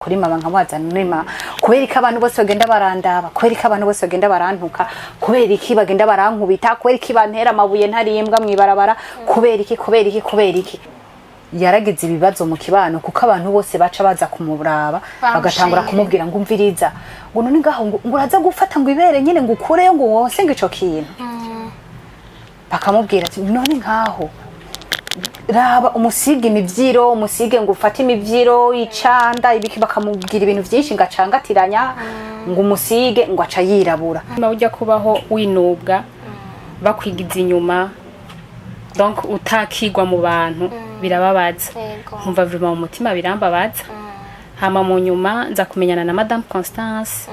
kuri mama nkabaza nima kubera iki abantu bose bagenda barandaba kubera iki abantu bose bagenda barantuka kubera iki bagenda barankubita kubera iki bantera amabuye ntarimbwa mwibarabara kubera iki yaragize ibibazo mu kibano kuko abantu bose baca baza kumuraba bagatangura kumubwira ngo umviriza ngo none ngaho ngo uraza gufata ngo ibere nyine ngo ukureyo ngo wose ngo ico kintu bakamubwira ati none ngaho raba umusige imivyiro umusige ngo ufate imivyiro icanda ibiki bakamubwira ibintu byinshi ngacangatiranya ngo umusige ngo aca yirabura ujya kubaho winubwa bakwigiza inyuma donc utakigwa mu bantu birababaza nkumva vraiment mu mutima birambabaza hama mu nyuma nza kumenyana na Madame Constance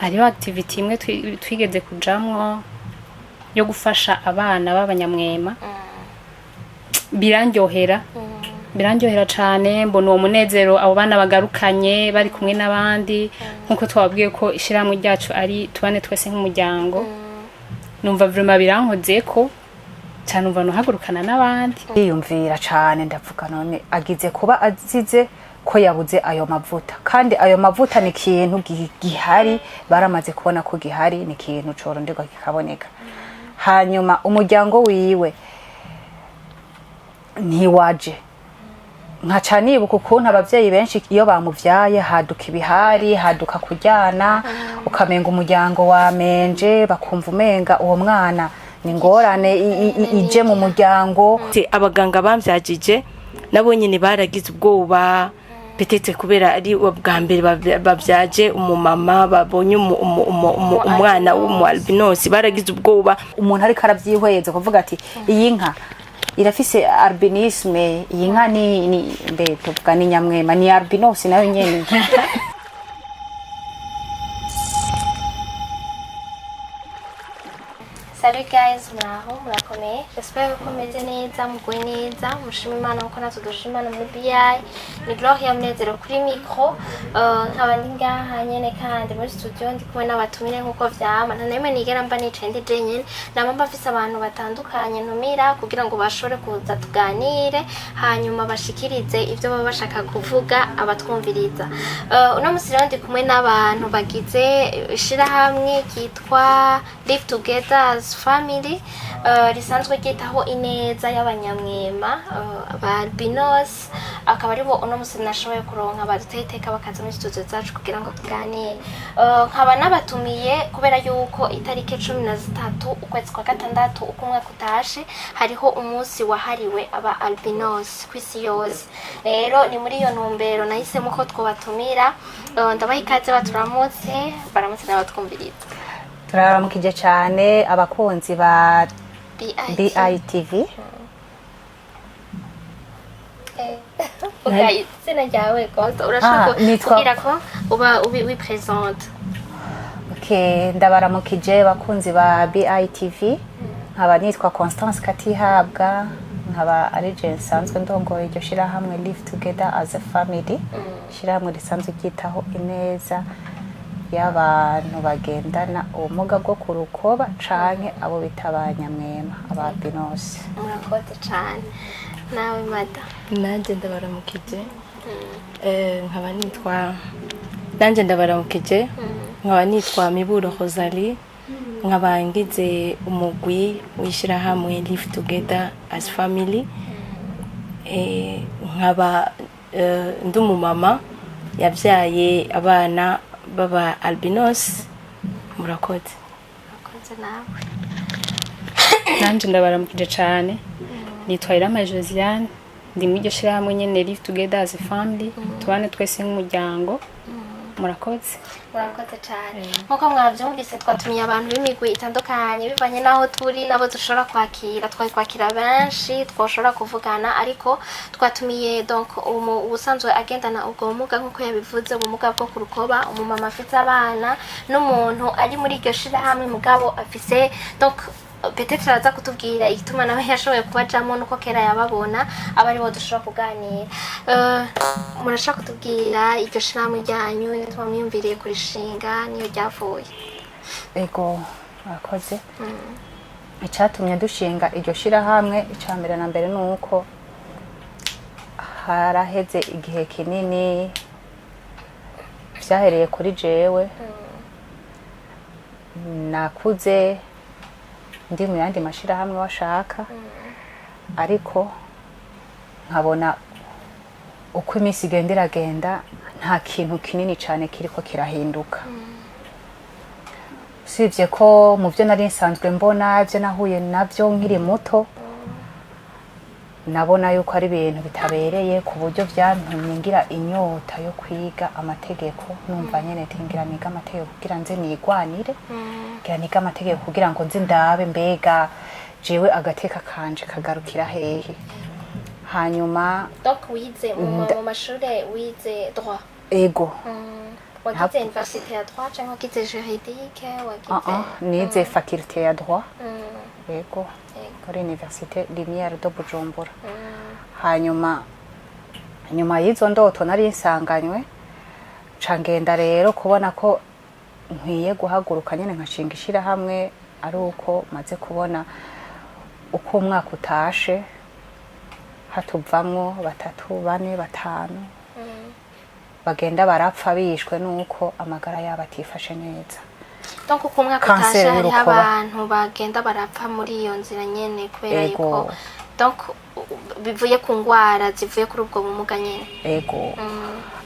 ariyo activity imwe twigeze kujamwo yo gufasha abana b'abanyamwema birandyohera cyane mbona uwo munezero abo bana bagarukanye bari kumwe n'abandi nkuko twabwiye ko ishiramwe ryacu ari tubane twese nk'umuryango numva vraiment birankoze ko cyane umva no hagurukana n'abandi yiyumvira cyane ndavuga none agize kuba azize ko yabuze ayo mavuta kandi ayo mavuta ni ikintu gihari baramaze kubona ko gihari ni ikintu coronderwa kikaboneka hanyuma umuryango wiwe ntiwaje nkaca nibuka ukuntu abavyeyi benshi iyo bamuvyaye haduka ibihari haduka kujyana ukamenga umuryango wamenje bakumva umenga uwo mwana ni ngorane ije mu muryango abaganga bamvyagije nabo nyine baragize ubwoba petete kubera ari ubwa mbere bavyaje umumama babonye umwana w'umu albinos baragize ubwoba umuntu ariko aravyihweza kuvuga ati iyi nka irafise albinisme iyi nka ni mbe tuvuga ni nyamwema ni albinos nayo nyene Salut guys, murakomeye. J'espère que mumeze neza, muguye neza, mushima Imana uko natwe dushima Imana muri BI. Ni Gloria Munezero kuri micro. Nkaba ndi ngaha nyene kandi muri studio ndi kumwe n'abatumire nkuko vyama. Ntanemwe nigera mba nicaye ndi jenyene. Nama mbafise abantu batandukanye ntumira kugira ngo bashobore kuza tuganire hanyuma bashikirize ivyo baba bashaka kuvuga abatwumviriza. Uno musi rero ndi kumwe n'abantu bagize ishirahamwe kitwa Live Together as Family risanzwe ryitaho ineza y'abanyamwema aba albinos akaba aribo uno musi nashoboye kuronka baduteka bakaza muri studio zacu kugira ngo tuganire nkaba nabatumiye kubera yuko itariki 13 ukwezi kwa gatandatu uko umwaka utashe hariho umunsi wahariwe aba albinos kwisi yose rero ni muri iyo ntumbero nahisemo ko twobatumira ndabaha ikaze baturamutse baramutse n'abatwumviriza turaramukije cyane abakunzi ba BITV okay sina jawe koto urashaka kugira ko uba wipresente okay ndabaramukije abakunzi ba BITV nkaba nitwa Constance Katihabwa nkaba ari je nsanzwe ndongoye iryo shirahamwe Live Together as a Family shirahamwe risanzwe ryitaho ineza y'abantu bagendana ubumuga bwo kurukoba canke abo bitabanyamwema ababinos murakoze cyane nawe mada nanje ndabaramukije nkaba nitwa Miburo Rosalie nkaba ngize umugwi wishirahamwe Live Together as Family nkaba ndumumama yavyaye abana baba albinos murakoze nawe nanje ndabaramukije cyane nitwa Irama Josiane ndi mu iryo shirahamwe nyene Live Together as a Family tubane twese nk'umuryango murakoze cyane nkuko mwavyumvise twatumiye abantu b'imigwi itandukanye bivanye naho turi nabo dushobora kwakira benshi twoshobora kuvugana ariko twatumiye donc ubusanzwe agendana ubwo bumuga nkuko yabivuze ubumuga bwo kurukoba umumama afite abana n'umuntu ari muri iryo shirahamwe Umugabo afise donc peut-être araza kutubwira igituma nawe yashoboye kubajamo nuko kera yababona abari bo dushobora kuganira murashaka kutubwira iryo shirahamwe ryanyu nitwa mwiyumviriye kurishinga niyo ryavuye ego murakoze icyatumye dushinga iryo shirahamwe icambere na mbere nuko haraheze igihe kinini vyahereye kuri jewe nakuze ndi mu yandi mashirahamwe washaka ariko nkabona uko iminsi igenda iragenda nta kintu kinini cyane kiriko kirahinduka usibye ko mu byo nari nsanzwe mbona ibyo nahuye nabyo nkiri muto nabona yuko ari ibintu bitabereye ku buryo byantumye ngira inyota yo kwiga amategeko numva nyene tingira niga amategeko kugira nze nigwanire ngira niga amategeko kugira ngo nze ndabe mbega jewe agateka kanje kagarukira hehe hanyuma donc wize mu mashure wize droit ego wagize université ya droit cyangwa wagize juridique wagize nize faculté ya droit ego kuri université Lumière de Bujumbura hanyuma nyuma y'izo ndoto nari nsanganywe cangenda rero kubona ko nkwiye guhaguruka nyene nkashinga ishirahamwe ari uko maze kubona uko umwaka utashe hatuvamwo 3, 4, 5 bagenda barapfa bishwe nuko amagara yabo atifashe neza. Donc uko umwaka utashe hari abantu bagenda barapfa muri iyo nzira nyene kubera yuko donc bivuye ku ngwara zivuye kuri ubwo bumuga nyene. Ego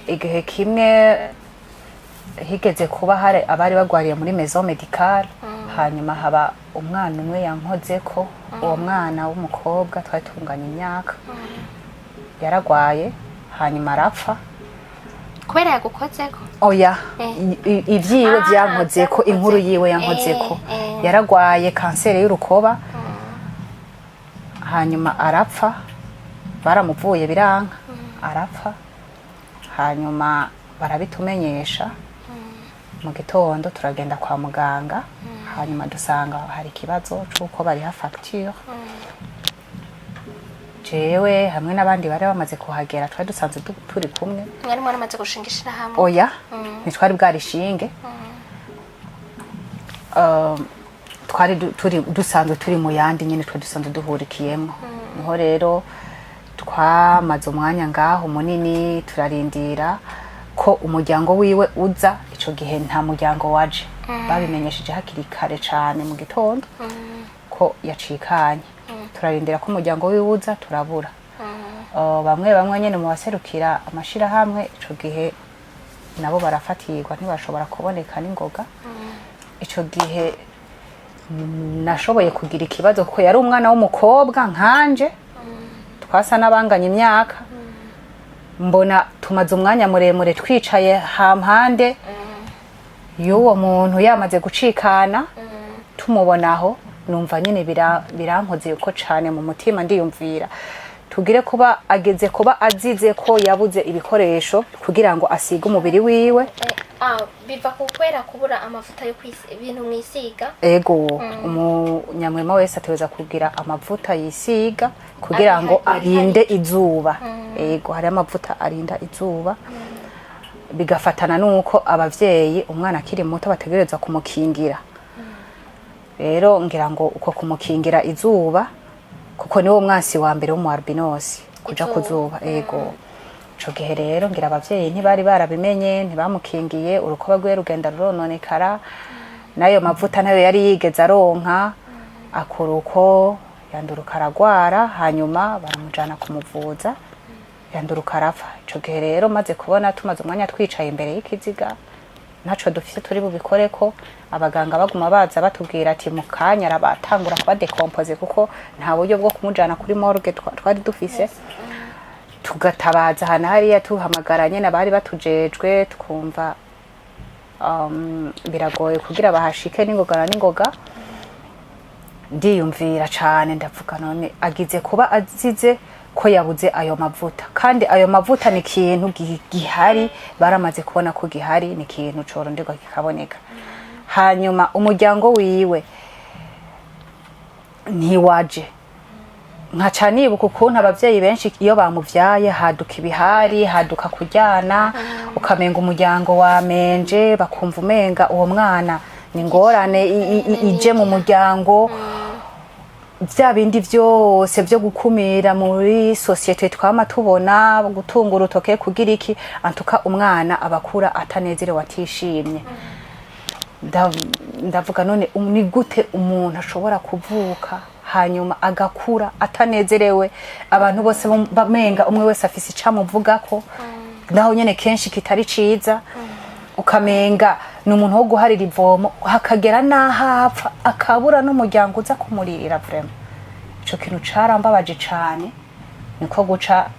igihe kimwe higeze kuba hari abari bagwariye muri maison médicale hanyuma haba umwana umwe yankozeko uwo mwana w'umukobwa twatunganya imyaka yaragwaye hanyuma arapfa kubera yagukozeko oya ivyiwe byankozeko inkuru yiwe yankozeko yaragwaye kanseri y'urukoba hanyuma arapfa baramuvuye biranka arapfa hanyuma barabitumenyesha mu gitondo turagenda kwa muganga hanyuma dusanga hari kibazo cyuko bari ha facture jewe hamwe n'abandi bari bamaze kuhagera twari dusanzwe turi kumwe mwari mwaramaze gushingishira hamwe oya ntitwari bwarishinge twari dusanzwe turi mu yandi nyene twe dusanzwe duhurikiyemo niho rero twamaze umwanya ngaho munini turarindira ko umuryango wiwe uza ico gihe nta muryango waje babimenyesheje hakiri kare cane mu gitondo ko yacikanye turarindira ko umuryango wiwe uza turabura bamwe nyene mu baserukira amashira hamwe ico gihe nabo barafatirwa ntibashobora kuboneka n'ingoga ico gihe nashoboye kugira ikibazo ko yari umwana w'umukobwa nkanje twasa nabanganya imyaka mbona tumaze umwanya muremure twicaye hampande y'uwo muntu yamaze gucikana tumubonaho numva nyine birankoze uko cane mu mutima ndiyumvira tugire kuba ageze kuba azize ko yabuze ibikoresho kugira ngo asige umubiri wiwe biva kukwera kubura amavuta yo ibintu mwisiga ego umunyamwema wese ateweza kugira amavuta yisiga kugira ngo arinde izuba ego hari amavuta arinda izuba bigafatana nuko abavyeyi umwana akiri muto bategereza kumukingira rero ngira ngo uko kumukingira izuba kuko niwo mwasi wa mbere wo mu albinos kuja kuzuba ego ico gihe rero ngira abavyeyi ntibari barabimenye ntibamukingiye urukoba rwe rugenda rurononekara nayo mavuta nayo yari yigeze aronka akuruko yanduruka aragwara hanyuma baramujana kumuvuza yanduruka arapfa ico gihe rero maze kubona tumaze umwanya twicaye imbere y'ikiziga naco dufise turi bubikoreko abaganga baguma baza batubwira ati mukanya arabatangura kuba decompose kuko nta buryo bwo kumujana kuri morgue twari dufise tugatabaza hana hariya tuhamagaranye nabari batujejwe twumva biragoye kugira bahashike n'ingoga ndiyumvira cane ndavuga none agize kuba azize ko yabuze ayo mavuta kandi ayo mavuta ni ikintu gihari baramaze kubona ko gihari ni ikintu coronderwa kikaboneka hanyuma umuryango wiwe ntiwaje nkaca nibuka ukuntu abavyeyi benshi iyo bamuvyaye haduka ibihari haduka kujyana ukamenga umuryango wamenje bakumva umenga uwo mwana ni ngorane ije mu muryango bya bindi byose byo gukumira muri societe twama tubona gutunga urutoke kugira iki antuka umwana abakura atanezerewe atishimye. Ndavuga none ni gute umuntu ashobora kuvuka hanyuma agakura atanezerewe, abantu bose bamenga umwe wese afise icamuvuga ko naho nyene kenshi kitari ciza, ukamenga n'umuntu wo guharira ivomo hakagera n'ahapfa akabura n'umuryango uza kumuririra. Vraiment ico kintu carambabaje cane, niko guca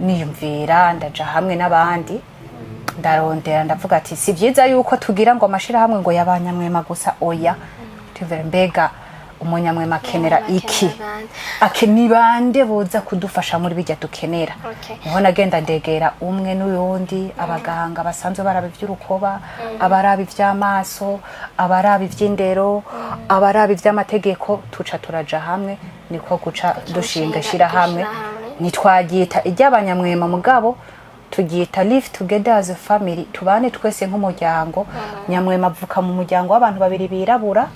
niyumvira ndaja hamwe n'abandi ndarondera ndavuga ati si byiza yuko tugira ngo amashira hamwe ngo yabanyamwema gusa, oya tuvere mbega umunyamwema akenera iki, akenibande boza kudufasha muri bijya dukenera. Niho nagenda ndegera umwe n'uyundi, abaganga basanzwe barabe iby'urukoba, abarabe iby'amaso, abarabe iby'indero, abarabe iby'amategeko, tuca turaja hamwe, niko guca dushinga shira hamwe. Nitwagita iry'abanyamwema mugabo tugita live together as a family, tubane twese nk'umuryango. Nyamwema avuka mu muryango w'abantu babiri birabura,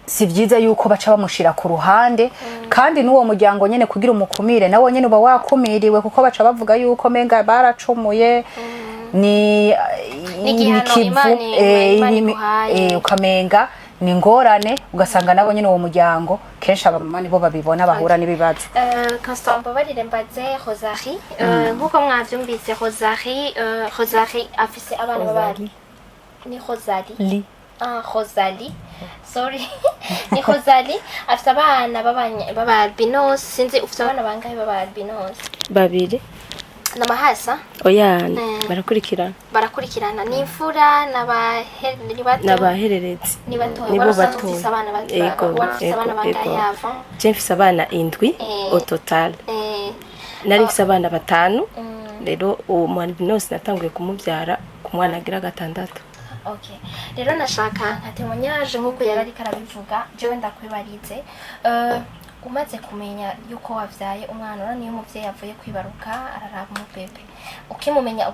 si byiza yuko baca bamushira ku ruhande, kandi n'uwo muryango nyene kugira umukumire nawo nyene uba wakumiriwe, kuko baca bavuga yuko menga baracumuye ni ukamenga ni ngorane, ugasanga nabo nyene uwo muryango kenshi abamama nibo babibona bahura n'ibibazo. Constant babarire mbaze Rosalie, nkuko mwavyumvise Rosalie afise abana babari, ni Rosalie Rosalie, sorry ni Rosalie afite abana baba albinos. Sinzi ufite abana bangahe baba albinos? Babiri. Namahasa? Oya, barakurikirana n'imfura n'abahererezi ni bato. Nibo bato. Abana bato. Abana bangahe yava? Je mfise abana 7 au total. Nari mfise abana 5. Rero uwo albinos natanguye kumubyara ku mwana agira 6. Okay. Rero nashaka nka témoignage nkuko yarari karabivuga, jewe ndakwibarize umaze kumenya yuko wavyaye umwana, niyo umuvyeyi yavuye kwibaruka araraba umubebe, ukimumenya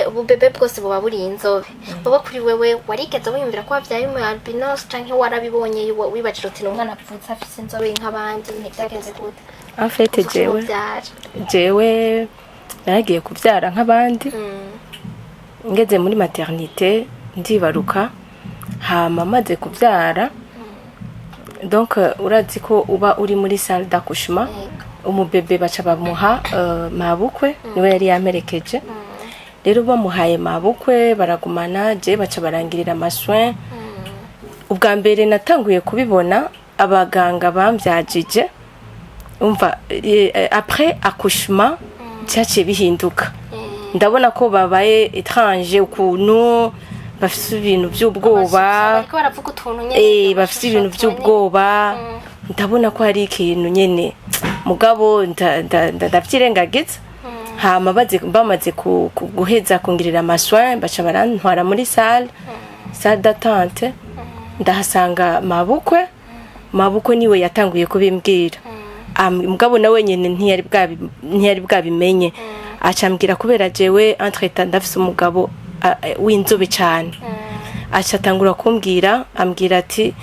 ububebe bwose buba buri inzobe, baba kuri wewe warigeze wiyumvira ko wavyaye umu albinos canke warabibonye wibajije uti umwana apfutse afise inzobe nk'abandi, ntibyagenze gute? En fait jewe nagiye kuvyara nk'abandi, ngeze muri maternité ndibaruka, hama maze kuvyara donc urazi ko uba uri muri salle d'accouchement, umubebe baca bamuha mabukwe, niwe yari yamerekeje. Rero bamuhaye mabukwe baragumana, je baca barangirira amaswin. Ubwa mbere natanguye kubibona abaganga bamvyajije, umva après accouchement cyaciye bihinduka, ndabona ko babaye étranger ukuntu bafite ibintu by'ubwoba, bafite ibintu by'ubwoba, ndabona ko hari ikintu nyene mugabo ndavyirengagiza. Hama bamaze guheza kungirira amaswin, baca barantwara muri salle d'attente, ndahasanga mabukwe niwe yatanguye kubimbwira. Mugabo nawe nyene ntiyari bwabimenye, acambwira kubera jewe entretemps ndafise umugabo w'inzobe cyane, acatangura kumbwira, ambwira ati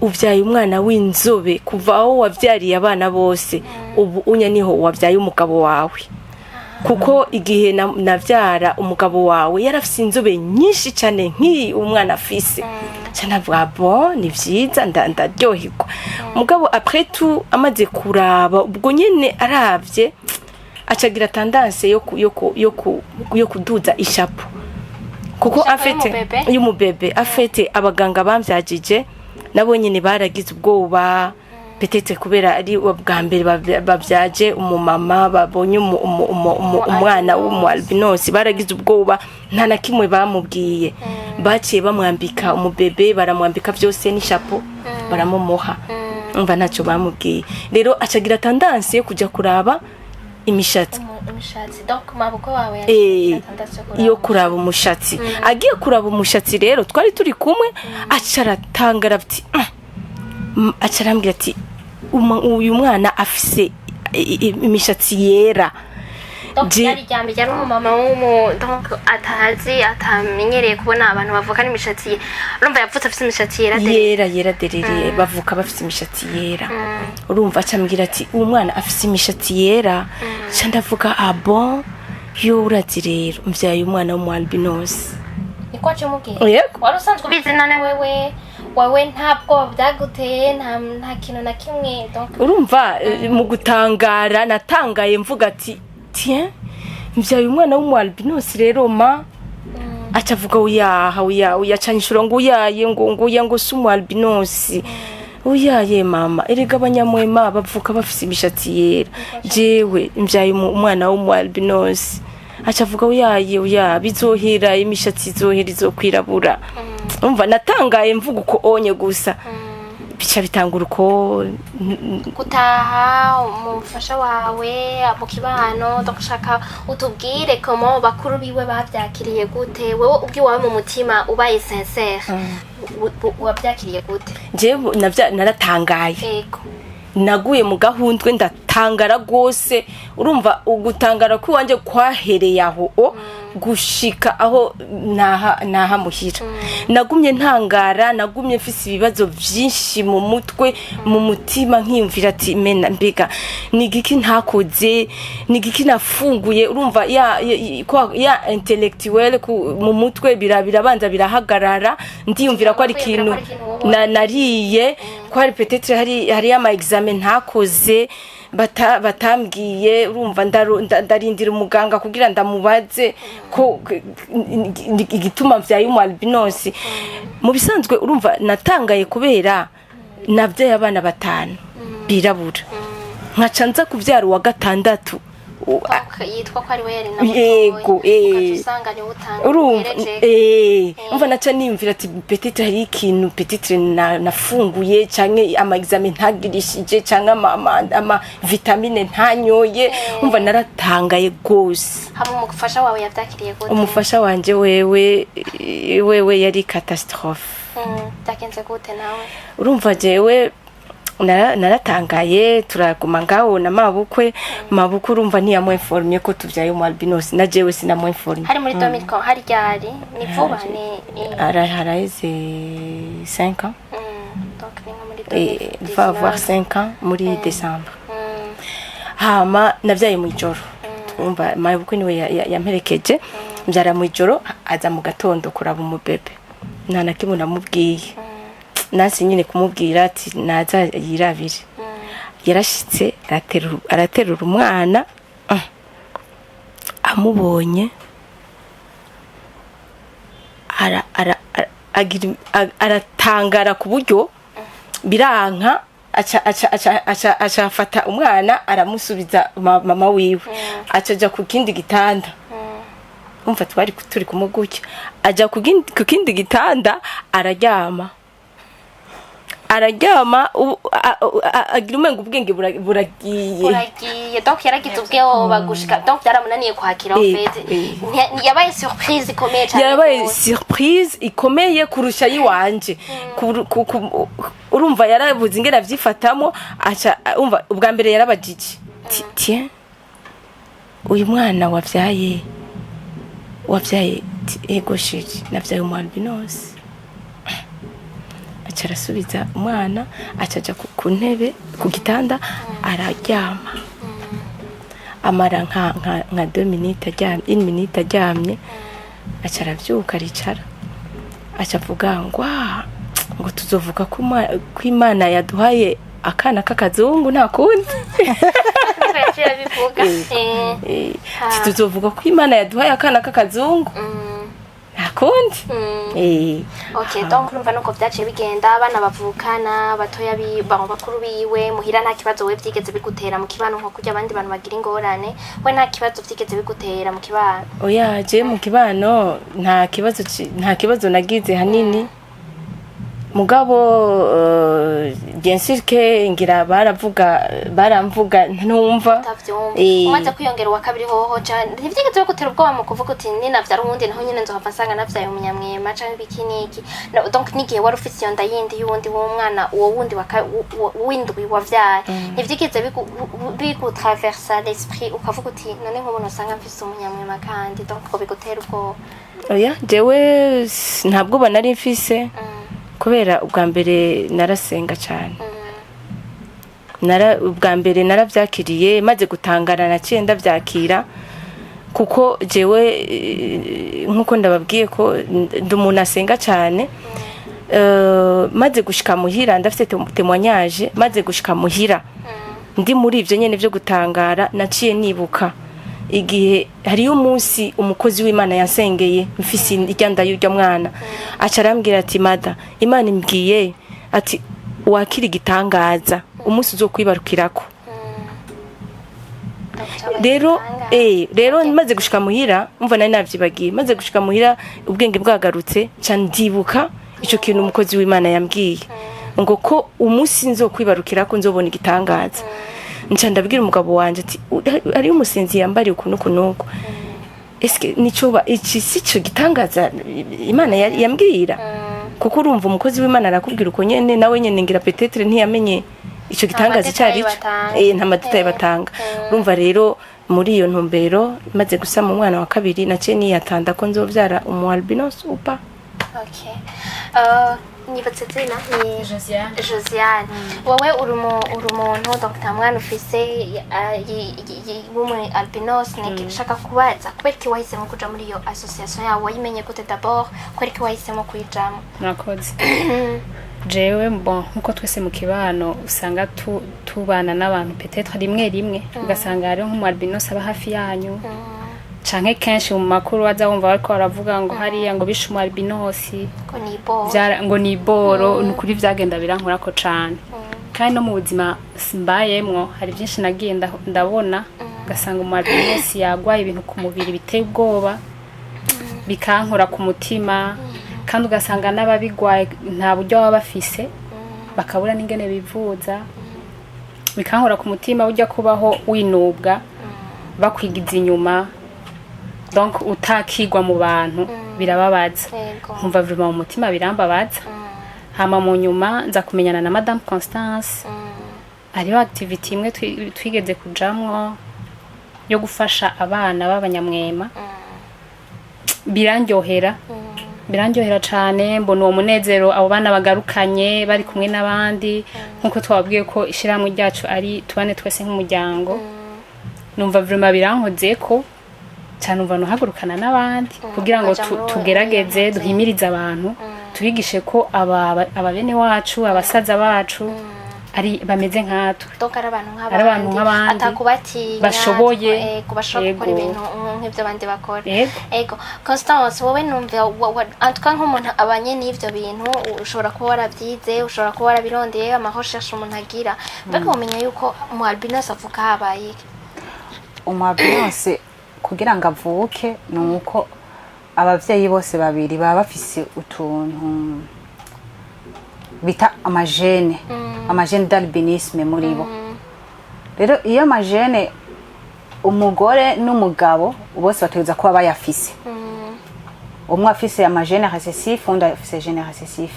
uvyaye umwana w'inzobe kuva aho wavyariye abana bose, ubu unya niho wavyaye umugabo wawe, kuko igihe navyara umugabo wawe yarafise inzobe nyinshi cyane nk'iyi umwana afise. Cyanavuga bon ni vyiza ndaryoherwa. Mugabo après tout amaze kuraba ubwo nyene aravye acagira tendance yo kuduza ishapo, kuko afete y'umubebe afete abaganga bamvyajije nabo nyene baragize ubwoba, petete kubera ari ubwa mbere bavyaje umumama babonye umwana w'umu albinos, baragize ubwoba, nta na kimwe bamubwiye. Baciye bamwambika umubebe, baramwambika byose n'ishapo baramumuha, umva ntacyo bamubwiye. Rero acagira tendance yo kuja kuraba imishatsi, donc mabuko wawe yo kuraba umushatsi. Agiye kuraba umushatsi rero twari turi kumwe, acaratangara ati acarambira ati uyu mwana afise imishatsi yera. donc yari ryambe yari umumama w'umu donc atazi atamenyereye kubona abantu bavuka n'imishatsi urumva yapfutse afite imishatsi yera derere bavuka bafite imishatsi yera urumva acambwira ati uwo mwana afite imishatsi yera ca ndavuga bon yo urazi rero mvyaye umwana w'umualbinos niko acumubwiye wari usanzwe ubizi none wewe ntabwo byaguteye nta kintu na kimwe donc urumva mu gutangara natangaye mvuga ati tiens mvyaye umwana w'umualbinos rero ma acavuga uya canyishura ngo uyaye ngo sumualbinos uyaye mama erega abanyamwema bavuka bafise imishatsi yera jewe mvyaye umwana w'umualbinos acavuga uya bizohira imishatsi izohira izokwirabura umva natangaye mvuga uko onye gusa bica bitangura uko gutaha umufasha wawe mu kibano ndashaka utubwire komo bakuru biwe bavyakiriye gute wewe ubwi wawe mu mutima ubaye sincere wabyakiriye gute je naratangaye yego naguye mu gahundwe ndatangara gose urumva ugutangara ko wanje kwahereye aho gushika aho naha muhira nagumye ntangara nagumye mfise ibibazo byinshi mu mutwe mu mutima nkiyumvira ati mena mbega nigiki ntakoze nigiki nafunguye urumva ya intellectuel mu mutwe birabanza birahagarara ndiyumvira ko ari kintu nariye ko ari peut-être hari ama examen ntakoze batambwiye urumva ndarindira umuganga kugira ndamubaze ko igituma mvyaye umualbinos mu bisanzwe urumva natangaye kubera navyaye abana 5 birabura nkaca nza kuvyara wa gatandatu yitwa ko ari we yari na yego ukazusanga ni urumva umva naca nimvira ati peut-être hari ikintu peut-être nafunguye canke ama examen ntagirishije canke ama vitamine ntanyoye umva naratangaye gose hamwe umufasha wawe yavyakiriye gute umufasha wanje wewe yari catastrophe takenze gute nawe urumva jewe naratangaye turaguma ngaho na mabukwe urumva ntiyamweformye ko tuvyaye umualbinos na jewe sinamweformye hari muri 2000 hari ryari ni vuba ni haraheze 5 ans donc ni muri 2000 va avoir 5 ans muri décembre hama navyaye mu ijoro urumva mabukwe niwe yamperekeje mbyara mu ijoro aza mu gatondo kuraba umubebe nana kimwe namubwiye nasi nyine kumubwira ati naza yirabire yarashitse araterura umwana amubonye aratangara ku buryo biranka aca afata umwana aramusubiza mama wiwe acaja ku kindi gitanda umva twari turi kumugukya aja ku kindi gitanda araryama agira umenga ubwenge buragiye donc yaragize ubweho bagushika donc byaramunaniye kwakira ofete yabaye surprise ikomeye cyane yabaye surprise ikomeye kurusha yiwanje urumva yarabuze ingena vyifatamo acha umva ubwa mbere yarabajije tiens uyu mwana wavyaye ego shiri navyaye umualbinos acarasubiza umwana acaja ku ntebe ku gitanda araryama amara nka 2 minutes aryamye 1 minute aryamye acaravyuka aricara acavuga ngo tuzovuga ko Imana yaduhaye akana k'akazungu nta kundi tuzovuga ko Imana yaduhaye akana k'akazungu nakundi okay donc urumva nuko byaciye bigenda abana bavukana batoya bakuru biwe muhira nta kibazo we vyigeze bigutera mu kibano nko kujya abandi bantu bagira ingorane we nta kibazo vyigeze bigutera mu kibano oya je mu kibano nta kibazo nagize hanini mugabo bien sûr que ngira baramvuga ntumva umaze kwiyongera uwa kabiri hoho cyane ntivyigeze gutera ubwoba mu kuvuga uti ninavyara uwundi naho nyene nzohava nsanga navyaye umunyamwema canke bikiniki donc nigihe wari ufite iyo nda yindi y'uwundi w'umwana uwo wundi w'indwi wavyaye ntivyigeze bigutraversa l'esprit ukavuga uti none nk'umuntu usanga mfise umunyamwema kandi donc ko bigutera ubwoba oya jewe ntabwo nari mfise kubera ubwa mbere narasenga cyane ubwa mbere narabyakiriye maze gutangara naciye ndabyakira kuko jewe nkuko ndababwiye ko ndi umuntu asenga cyane maze gushika muhira ndafite témoignage maze gushika muhira ndi muri ivyo nyene byo gutangara naciye nibuka igihe hariyo umunsi umukozi w'Imana yansengeye mfise iryanda y'urya mwana acarambwira ati mada Imana imbwiye ati wakira igitangaza umunsi uzokwibarukirako rero maze gushika muhira umva nari navyibagiye maze gushika muhira ubwenge bwagarutse cyane ndibuka ico kintu umukozi w'Imana yambwiye ngo ko umunsi nzokwibarukirako nzobona igitangaza nca ndabwira umugabo wanje ati ari umusenzi yambariye ukuntu kunuko eske nicoba iki sico gitangaza Imana yambwira kuko urumva umukozi w'Imana arakubwira uko nyene nawe nyene ngira peut-être ntiyamenye ico gitangaza cyari nta madetail batanga urumva rero muri iyo ntumbero maze gusama umwana wa kabiri naciye niyatanda ko nzovyara umu albinos upa okay nibatse zina ni Josiane wowe uri umuntu donc nta mwana ufise w'umu albinos nigishaka kubaza kuberiki wahisemo kuja muri iyo association yawe wayimenye gute d'abord kuberiki wahisemo kuyijamo murakoze jewe bon nkuko twese mu kibano usanga tubana n'abantu peut-être rimwe ugasanga hari nk'umu albinos aba hafi yanyu canke kenshi mu makuru waza wumva bariko baravuga ngo hariya ngo bishe umu albinos ngo ni boro nukuri vyagenda birankorako cane kandi no mu buzima mbayemwo hari byinshi nagiye ndabona ugasanga umu albinos yagwaye ibintu ku mubiri biteye ubwoba bikankora ku mutima kandi ugasanga n'ababigwaye nta buryo baba bafise bakabura n'ingene bivuza bikankora ku mutima ujya kubaho winubwa bakwigiza inyuma donc utakigwa mu bantu birababaza nkumva vraiment mu mutima birambabaza hama mu nyuma nza kumenyana na Madame Constance ariyo activity imwe twigeze kujamwo yo gufasha abana b'abanyamwema birandyohera cyane mbona uwo munezero abo bana bagarukanye bari kumwe n'abandi nkuko twabwiye ko ishiramwe ryacu ari tubane twese nk'umuryango numva vraiment birankozeko cyane umva no hagurukana n'abandi kugira ngo tugerageze duhimirize abantu tubigishe ko ababene wacu abasaza bacu ari bameze nkatwe donc ari abantu nk'abandi atakubatinya bashoboye gukora ibintu nk'ibyo abandi bakora ego Constance wowe numva antuka nk'umuntu abanye n'ivyo bintu ushobora kuba warabyize ushobora kuba warabirondeye amahoshesha umuntu agira mbega umenya yuko umu albinos avuka habaye umu albinos kugira ngo avuke nuko abavyeyi bose babiri baba bafise utuntu bita amagene d'albinisme muri bo rero iyo amagene umugore n'umugabo bose bategeza kuba bayafise umwe afise amagene recessif undi afise gene recessif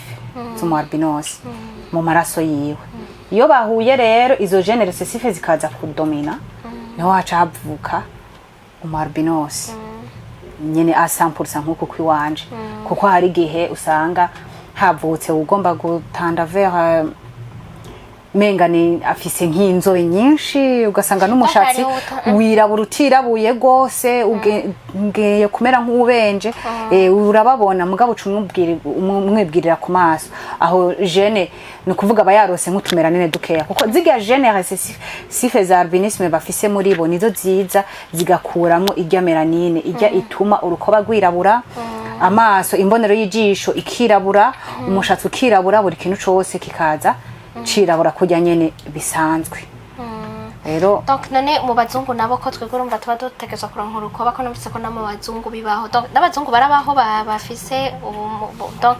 z'umu albinos mu maraso yiwe iyo bahuye rero izo gene recessif zikaza kudomina niho haca havuka umu albinos nyene a 100% nkuko kwiwanje kuko hari gihe usanga havutse ugomba gutanda vers mengani afise nk'inzobe nyinshi ugasanga n'umushatsi wirabura utirabuye gose ugeye kumera nk'ubenje urababona mugabo umwibwirira ku maso aho gene no kuvuga bayarose nk'utumera nene dukeya kuko ziga gene recessif za albinisme bafise muri bo nizo ziza zigakuramo irya melanine irya ituma urukoba rwirabura amaso imbonero y'ijisho ikirabura umushatsi ukirabura buri kintu cose kikaza cirabura kujya nyene bisanzwe rero donc none mu bazungu nabo ko twego urumva tuba dutegerezwa kuronka urukoba ko numvise ko namo bazungu bibaho donc n'abazungu barabaho bafise donc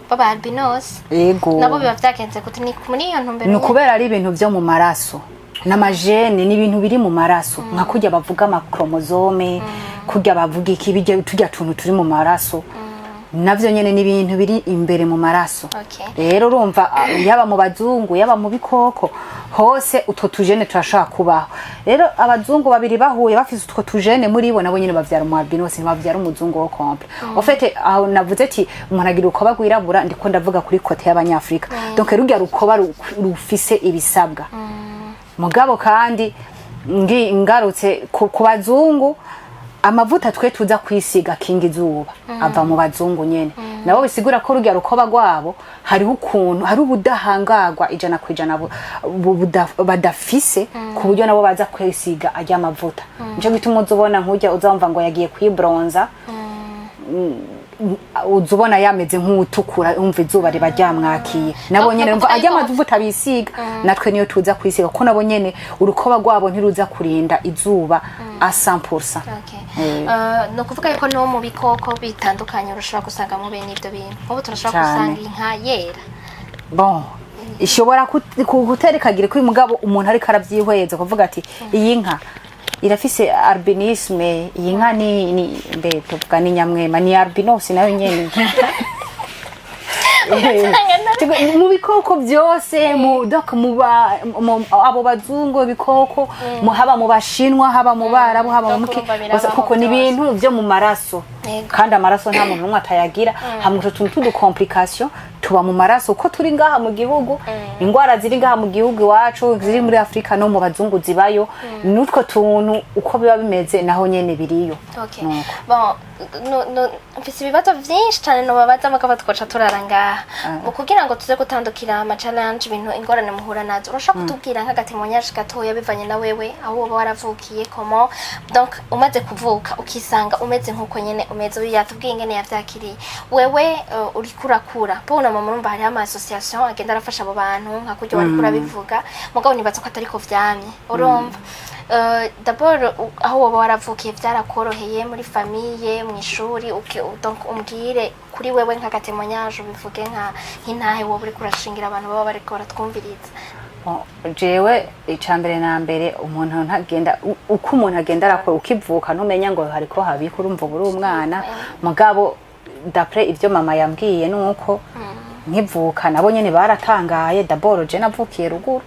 baba albinos yego nabo biba vyagenze gute ni muri iyo ntumbero ni ukubera ari ibintu byo mu maraso n'amajene ni ibintu biri mu maraso nka kurya bavuga amakromozome kurya bavuga iki bijya tujya tuntu turi mu maraso navyo nyene ni ibintu biri imbere mu maraso rero urumva yaba mu bazungu yaba mu bikoko hose utwo tujene turashaka kubaho rero abazungu babiri bahuye bafise utwo tujene muri bo nabo nyene bavyara mu albinose bavyara umuzungu wo komple ofete aho navuze ati umuntu agira uko bagwirabura ndiko ndavuga kuri kote y'abanyafrika donc rujya rukoba rufise ibisabwa mugabo kandi ngarutse ku bazungu amavuta twe tuza kwisiga kinga izuba ava mu bazungu nyene nabo bisigura ko rujya rukoba rwabo hari ukuntu hari ubudahangagwa ijana kwijana badafise ku buryo nabo baza kwisiga ajya amavuta nico gituma uzubona nkujya uzamva ngo yagiye kwibronza uzubona yameze nk'utukura umva izuba riba ryamwakiye nabo nyene umva ajya amavuta bisiga natwe niyo tuza kwisiga ko nabo nyene urukoba rwabo ntiruza kurinda izuba a 100%. No kuvuga yuko no mu bikoko bitandukanye urushobora gusanga mu bene ibyo bintu ubu turashobora gusanga inka yera bon ishobora guterekagire ko umugabo umuntu ariko aravyihweza kuvuga ati iyi nka irafise albinisme iyi nka ni mbe tuvuga ni nyamwema ni albinos nayo nyene mu bikoko byose mu abo bazungu bikoko haba mu bashinwa haba mu barabu haba mu kuko ni ibintu byo mu maraso kandi amaraso nta muntu umwe atayagira hamwe utuntu complication tuba mu maraso uko turi ngaha mu gihugu ingwara ziri ngaha mu gihugu iwacu ziri muri Afrika no mu bazungu zibayo nutwo tuntu uko biba bimeze naho nyene biriyo bon mfise ibibazo vyinshi cyane no babaza mugabo twoca turaranga kugira ngo tuze gutandukira ama challenge ibintu ingorane muhura nazo urashaka kutubwira nk'agatemonyage gatoya bivanye na wewe aho woba waravukiye comment donc umaze kuvuka ukisanga umeze nkuko nyene umeze yatubwiye ngene yavyakiriye wewe uri kurakura bona mama urumva hari ama association agenda arafasha abo bantu nka kuryo wari kurabivuga mugabo nibaza ko atari ko vyamye urumva d'abord aho woba waravukiye vyarakoroheye muri famille mu ishuri donc umbwire kuri wewe nk'agatemonyage ubivuge nk'intahe wowe uri kurashingira abantu baba bariko baratwumviriza jewe icambere na mbere umuntu ntagenda uko umuntu agenda arakora ukivuka ntumenya ngo hariko habika urumva buri umwana mugabo d'après ivyo mama yambwiye nuko nkivuka nabo nyene baratangaye d'abord je navukiye ruguru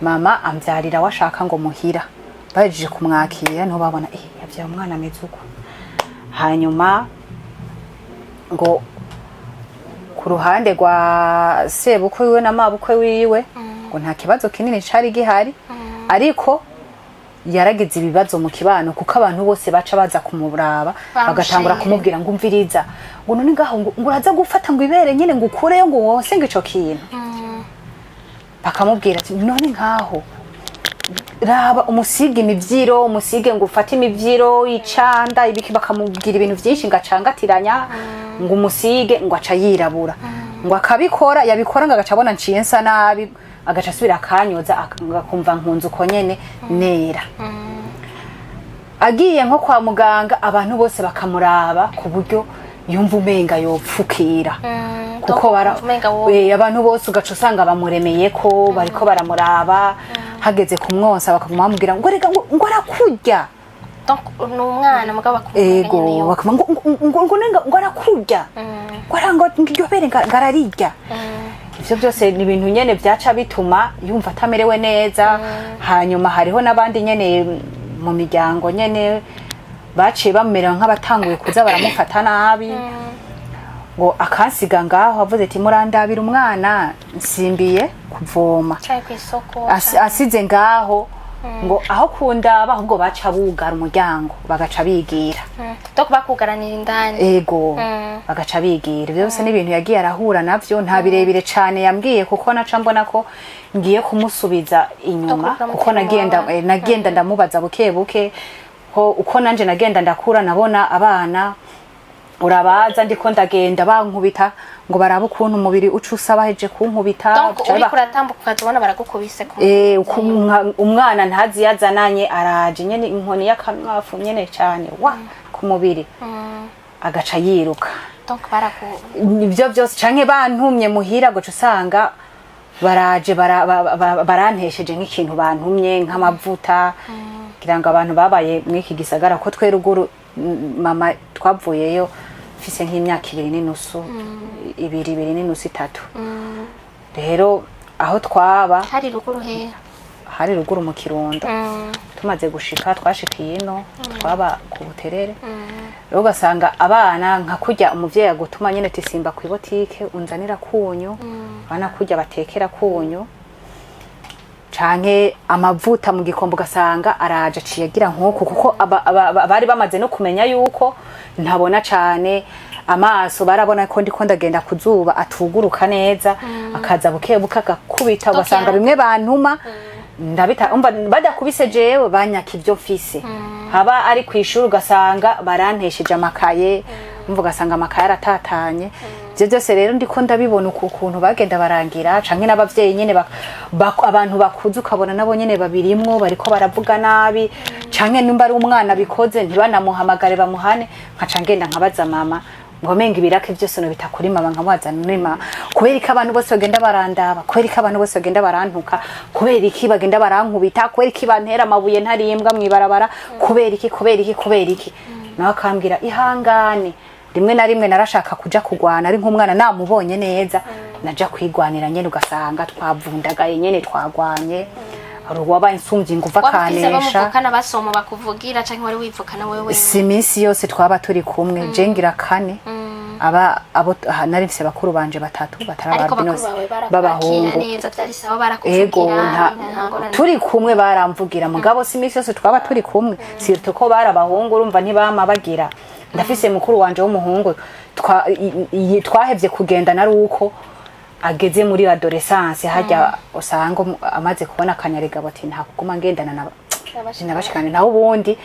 mama amvyarira washaka ngo muhira baje kumwakira no babona yavyaye umwana mezuko hanyuma ngo ku ruhande rwa sebukwe wiwe na mabukwe wiwe ngo nta kibazo kinini cari gihari ariko yaragize ibibazo mu kibano kuko abantu bose baca baza kumuraba bagatangura kumubwira ngo umviriza ngo none ngaho ngo uraza gufata ngo ibere nyene ngo ukureyo ngo wose ngo ico kintu bakamubwira ati none ngaho raba umusige imivyiro umusige ngo ufate imivyiro icanda ibiki bakamubwira ibintu vyinshi ngacangatiranya ngo umusige ngo aca yirabura ngo akabikora yabikora ngo agaca abona nciye nsa nabi agaca asubira akanyoza akumva nkunze uko nyene nera agiye nko kwa muganga abantu bose bakamuraba ku buryo yumva umenga yopfukira kuko abantu bose ugaca usanga bamuremeye ko bariko baramuraba hageze kumwonsa bakamubwira ngo rega ngo arakurya donc n'umwana mugabo bakumva ngo arakurya ngo arango yobere ngararirya ivyo byose ni ibintu nyene byaca bituma yumva atamerewe neza hanyuma hariho nabandi nyene mu miryango nyene baciye bamera nk'abatanguye kuza baramufata nabi ngo akansiga ngaho avuze ati murandabira umwana nsimbiye kuvoma asize ngaho ngo aho kundaba ahubwo baca bugara umuryango bagaca bigira donc bakugaranira indani ego bagaca bigira byose n'ibintu yagiye arahura navyo nta birebire cane yambwiye kuko naca mbona ko ngiye kumusubiza inyuma kuko nagenda ndamubaza buke buke uko nanje nagenda ndakura nabona abana urabaza ndiko ndagenda bankubita ngo baraba ukuntu umubiri ucusa baheje kunkubita donc uri kuratambuka ukazibona baragukubise umwana ntazi yazananye araje nyene inkoni y'akamwafu nyene cyane wa ku mubiri agaca yiruka donc baraku ibyo byose canke bantumye muhira guca usanga baraje barantesheje nk'ikintu bantumye nk'amavuta kugira ngo abantu babaye mw'iki gisagara ko twe ruguru mama twavuyeyo mfise nk'imyaka 2.5 2.5 3 rero aho twaba hari ruguru he hari ruguru mu Kirundo tumaze gushika twashikiye ino twaba ku Buterere rero ugasanga abana nka kurya umuvyeyi agutuma nyene tisimba ku botike unzanira kunyu bana kurya batekera kunyu canke amavuta mu gikombe ugasanga araje aciye agira nk'uko kuko bari bamaze no kumenya yuko ntabona cane amaso barabona ko ndiko ndagenda kuzuba atuguruka neza akaza bukebuka agakubita ugasanga bimwe bantuma ndabita umva badakubise jewe banyaka ivyo mfise haba ari kwishura ugasanga barantesheje amakaye umva ugasanga amakaye aratatanye ivyo byose rero ndiko ndabibona ukuntu bagenda barangira canke n'abavyeyi nyene abantu bakuze ukabona nabo nyene babirimwo bariko baravuga nabi canke nimba ari umwana bikoze ntibanamuhamagare bamuhane nkaca ngenda nkabaza mama ngo menga ibirake byose no bitakuri mama nkabaza nima kubera iki abantu bose bagenda barandaba kubera iki abantu bose bagenda barantuka kubera iki bagenda barankubita kubera iki bantera amabuye ntarimbwa mwibarabara kubera iki nawe akambwira ihangane rimwe na rimwe narashaka kuja kugwana ari nk'umwana namubonye neza naja kwigwanira nyene ugasanga twavundagaye nyene twagwanye wabaye insumvye nguva kanesha bamuvukana basoma bakuvugira canke wari wivukana wewe si minsi yose twaba turi kumwe jengira kane abo nari mfise bakuru banje batatu batarababinose babahungu ego turi kumwe baramvugira mugabo si minsi yose twaba turi kumwe sirto ko barabahungu urumva ntibama bagira ndafise mukuru wanje w'umuhungu twahevye kugenda nari uko ageze muri adolescence hajya usanga amaze kubona akanyarega bati nta kuguma ngendana nabashikane naho ubundi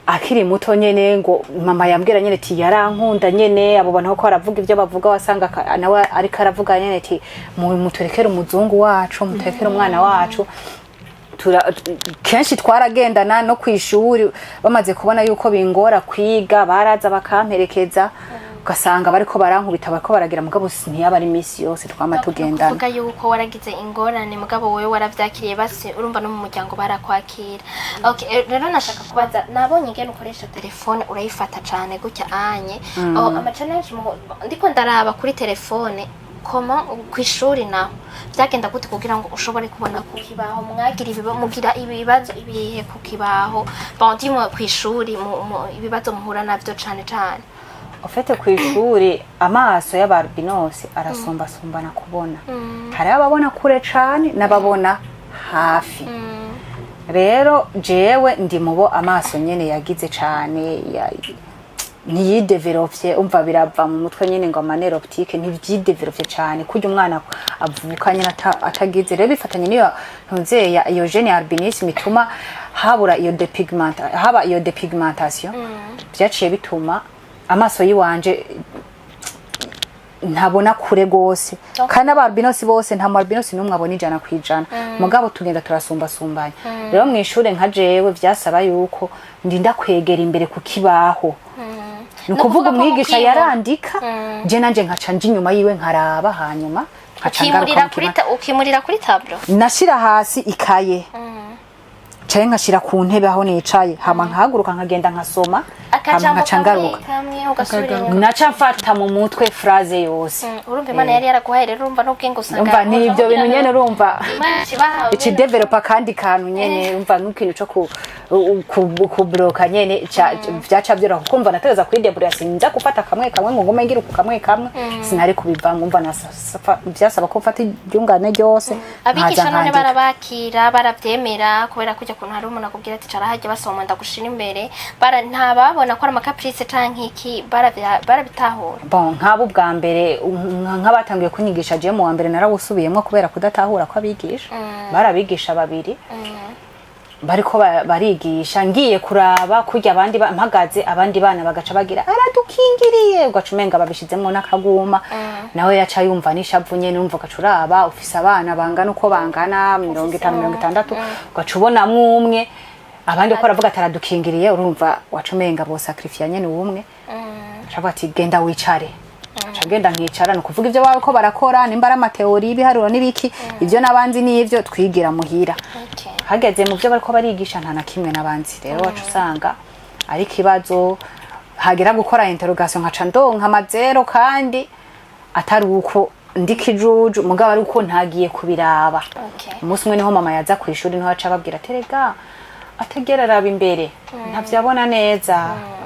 akiri muto nyene ngo mama yambwira nyene ati yarankunda nyene abo bantu ko baravuga ivyo bavuga wasanga nawe ariko aravuga nyene ati muturekere umuzungu wacu muturekere umwana wacu kenshi twaragendana no kwishuri bamaze kubona yuko bingora kwiga baraza bakamperekeza ugasanga bariko barankubita bariko baragira mugabo ntiyaba ari misi yose twama tugendana kuvuga yuko waragize ingorane mugabo wewe waravyakiriye base urumva no mu muryango barakwakira okay rero nashaka kubaza nabonye ngene ukoresha telefone urayifata cane gutya anye amachallenge ndiko ndaraba kuri telefone koma kwishuri naho byagenda gute kugira ngo ushobore kubona ku kibaho mugira ibibazo ibihe ku kibaho bandimwe kwishuri ibibazo muhura navyo cane cane ofete kwishuri amaso y'abarbinos arasomba sombana kubona hari ababona kure cane nababona hafi rero jewe ndi mubo amaso nyene yagize cane niyidevelopye umva birava mu mutwe nyene ngo amanero optique ntivyidevelopye cane kurya umwana avuka nyene atagize rero bifatanye niyo ntuzeya iyo gene albinisme ituma habura iyo depigmentation byaciye bituma amaso yiwanje ntabona kure gose kandi abarbinos bose nta marbinos numwe abona 100%, mugabo tugenda turasumba sumbanya rero mwishure nka jewe vyasaba yuko ndinda kwegera imbere ku kibaho nukuvuga umwigisha yarandika je nanje nkaca nje inyuma yiwe nkaraba hanyuma ukimurira kuri tablo nashira hasi ikaye caye nkashira ku ntebe aho nicaye hama nkahaguruka nkagenda nkasoma ngaruka naca mfata mu mutwe phrase yose urumva Imana yari yaraguhaye rero urumva n'ubwenge usanga umva nivyo bintu nyene urumva iki developa kandi kantu nyene umva nk'ikintu cyo ku bloka nyene vyaca byora kukumva nategeza kuri debura sinza gufata kamwe ngo ngome ngira ku kamwe sinari kubivanga umva vyasaba ko mfata iryungane ryose abigisha none barabakira baravyemera kubera kujya kuntu hari umuntu akubwira ati cara hajya basoma ndagushira imbere ntababona ko ari amakaprice canke iki barabitahura bon nkabo bwa mbere nk'abatangiye kunyigisha je mu wa mbere narawusubiyemo kubera kudatahura ko abigisha barabigisha babiri bariko barigisha ngiye kuraba kurya abandi mpagaze abandi bana bagaca bagira aradukingiriye ugacumenga babishizemo nakaguma nawe yaca yumva nishavu nyene numva gacuraba ufise abana bangana uko bangana 50 60 ugacubona mwumwe abandi ko aravuga ataradukingiriye urumva wacumenga bo sacrifice nyene ubumwe shavuga ati genda wicare genda nkicara no kuvuga ivyo bako barakora nimba ari amateori ibiharuro nibiki ivyo nabanzi nivyo twigira muhira hageze mu byo bariko barigisha nta na kimwe nabanzi rero wacu usanga ari kibazo hagera gukora interrogation nkaca ndonka amazero kandi atari uko ndikijuju mugabo ari uko ntagiye kubiraba umunsi umwe niho mama yaza ku ishuri niho aca ababwira terega ategera raba imbere ntavyabona neza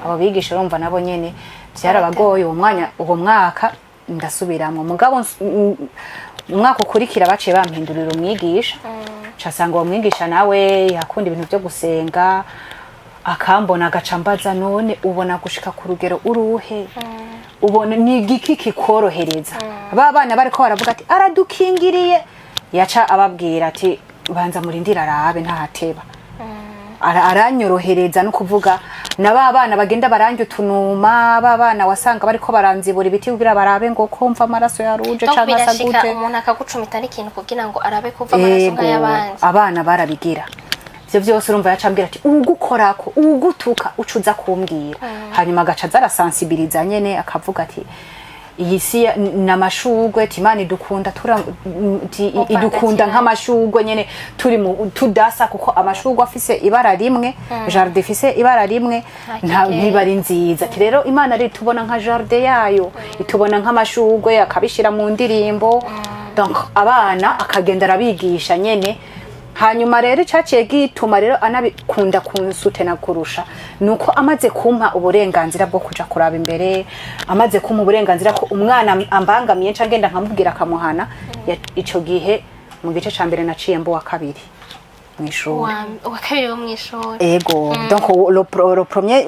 abo bigisha urumva nabo nyene byarabagoye uwo mwaka ndasubiramwe mugabo umwaka ukurikira baciye bampindurira umwigisha casanga uwo mwigisha nawe yakunda ibintu byo gusenga akambona agacambaza none ubona gushika ku rugero uruhe ubona ni igiki kikorohereza abana bariko baravuga ati aradukingiriye yaca ababwira ati banza murindira arabe ntahateba aranyorohereza no kuvuga nababana bagenda baranje utunuma babana wasanga bariko baranzibura ibiti kugira barabe ngo komva amaraso yaruje canka sagute umuntu akagucumita n'ikintu kugira ngo arabe kuva amaraso nk'ayabanje abana barabigira ivyo byose urumva yacambira ati ugukorako ugutuka ucuza kumbwira hanyuma agaca zarasensibiliza nyene akavuga ati iyi si namashugwe timani dukunda idukunda nk'amashugwe nyene turi mu tudasa kuko amashugwe afise ibara rimwe jardin ifise ibara rimwe nta ntibari nziza rero imana ari tubona nka jardin yayo itubona nk'amashugwe akabishira mu ndirimbo donc abana akagenda arabigisha nyene hanyuma rero icaciye gituma rero anabikunda kunsutena kurusha nuko amaze kumpa uburenganzira bwo kuja kuraba imbere amaze kumpa uburenganzira ko umwana ambangamiye nca ngenda nkamubwira akamuhana ico gihe mu gice ca mbere naciye mbo wa kabiri mw'ishuri wa kabiri wo mw'ishuri ego donc le premier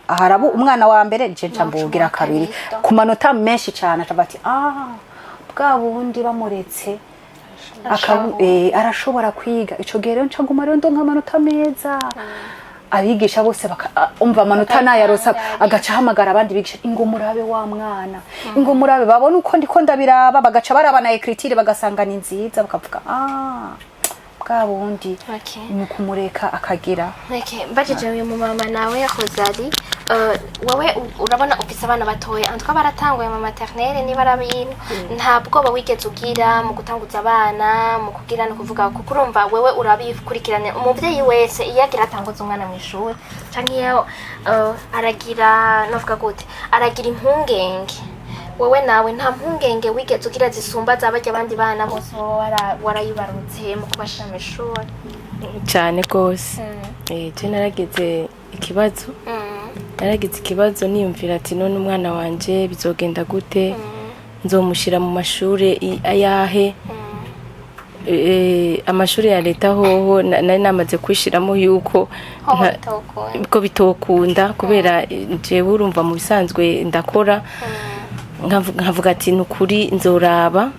harabu umwana wa mbere nje nca mbugira kabiri ku manota menshi cyane acabati bwa bundi bamuretse arashobora kwiga ico gihe rero nca nguma rero ndonka amanota meza abigisha bose umva amanota nayarosa agaca hamagara abandi bigisha ingo murabe wa mwana ingo murabe babona uko ndiko ndabiraba bagaca barabana écriture bagasanga ni nziza bakavuga bwa bundi ni kumureka akagira mbajije uyu mama nawe Rosali wowe urabona ufise abana batoye antwa baratanguye mu maternelle niba arabintu ntabwo bawigeze ugira mu gutanguza abana mu kugira no kuvuga kuko urumva wewe urabikurikirane umuvyeyi wese iyo agira atanguza umwana mu ishuri canke iyo aragira novuga gute aragira impungenge wewe nawe nta mpungenge wigeze ugira zisumba zabarya abandi bana bose warayibarutse mu kubashira mu ishuri cyane gose je naragize ikibazo niyumvira ati none umwana wanje bizogenda gute nzomushira mu mashuri ayahe amashuri ya leta hoho nari namaze kwishiramo yuko ko bitokunda kubera jewe urumva mu bisanzwe ndakora nkavuga ati nukuri nzoraba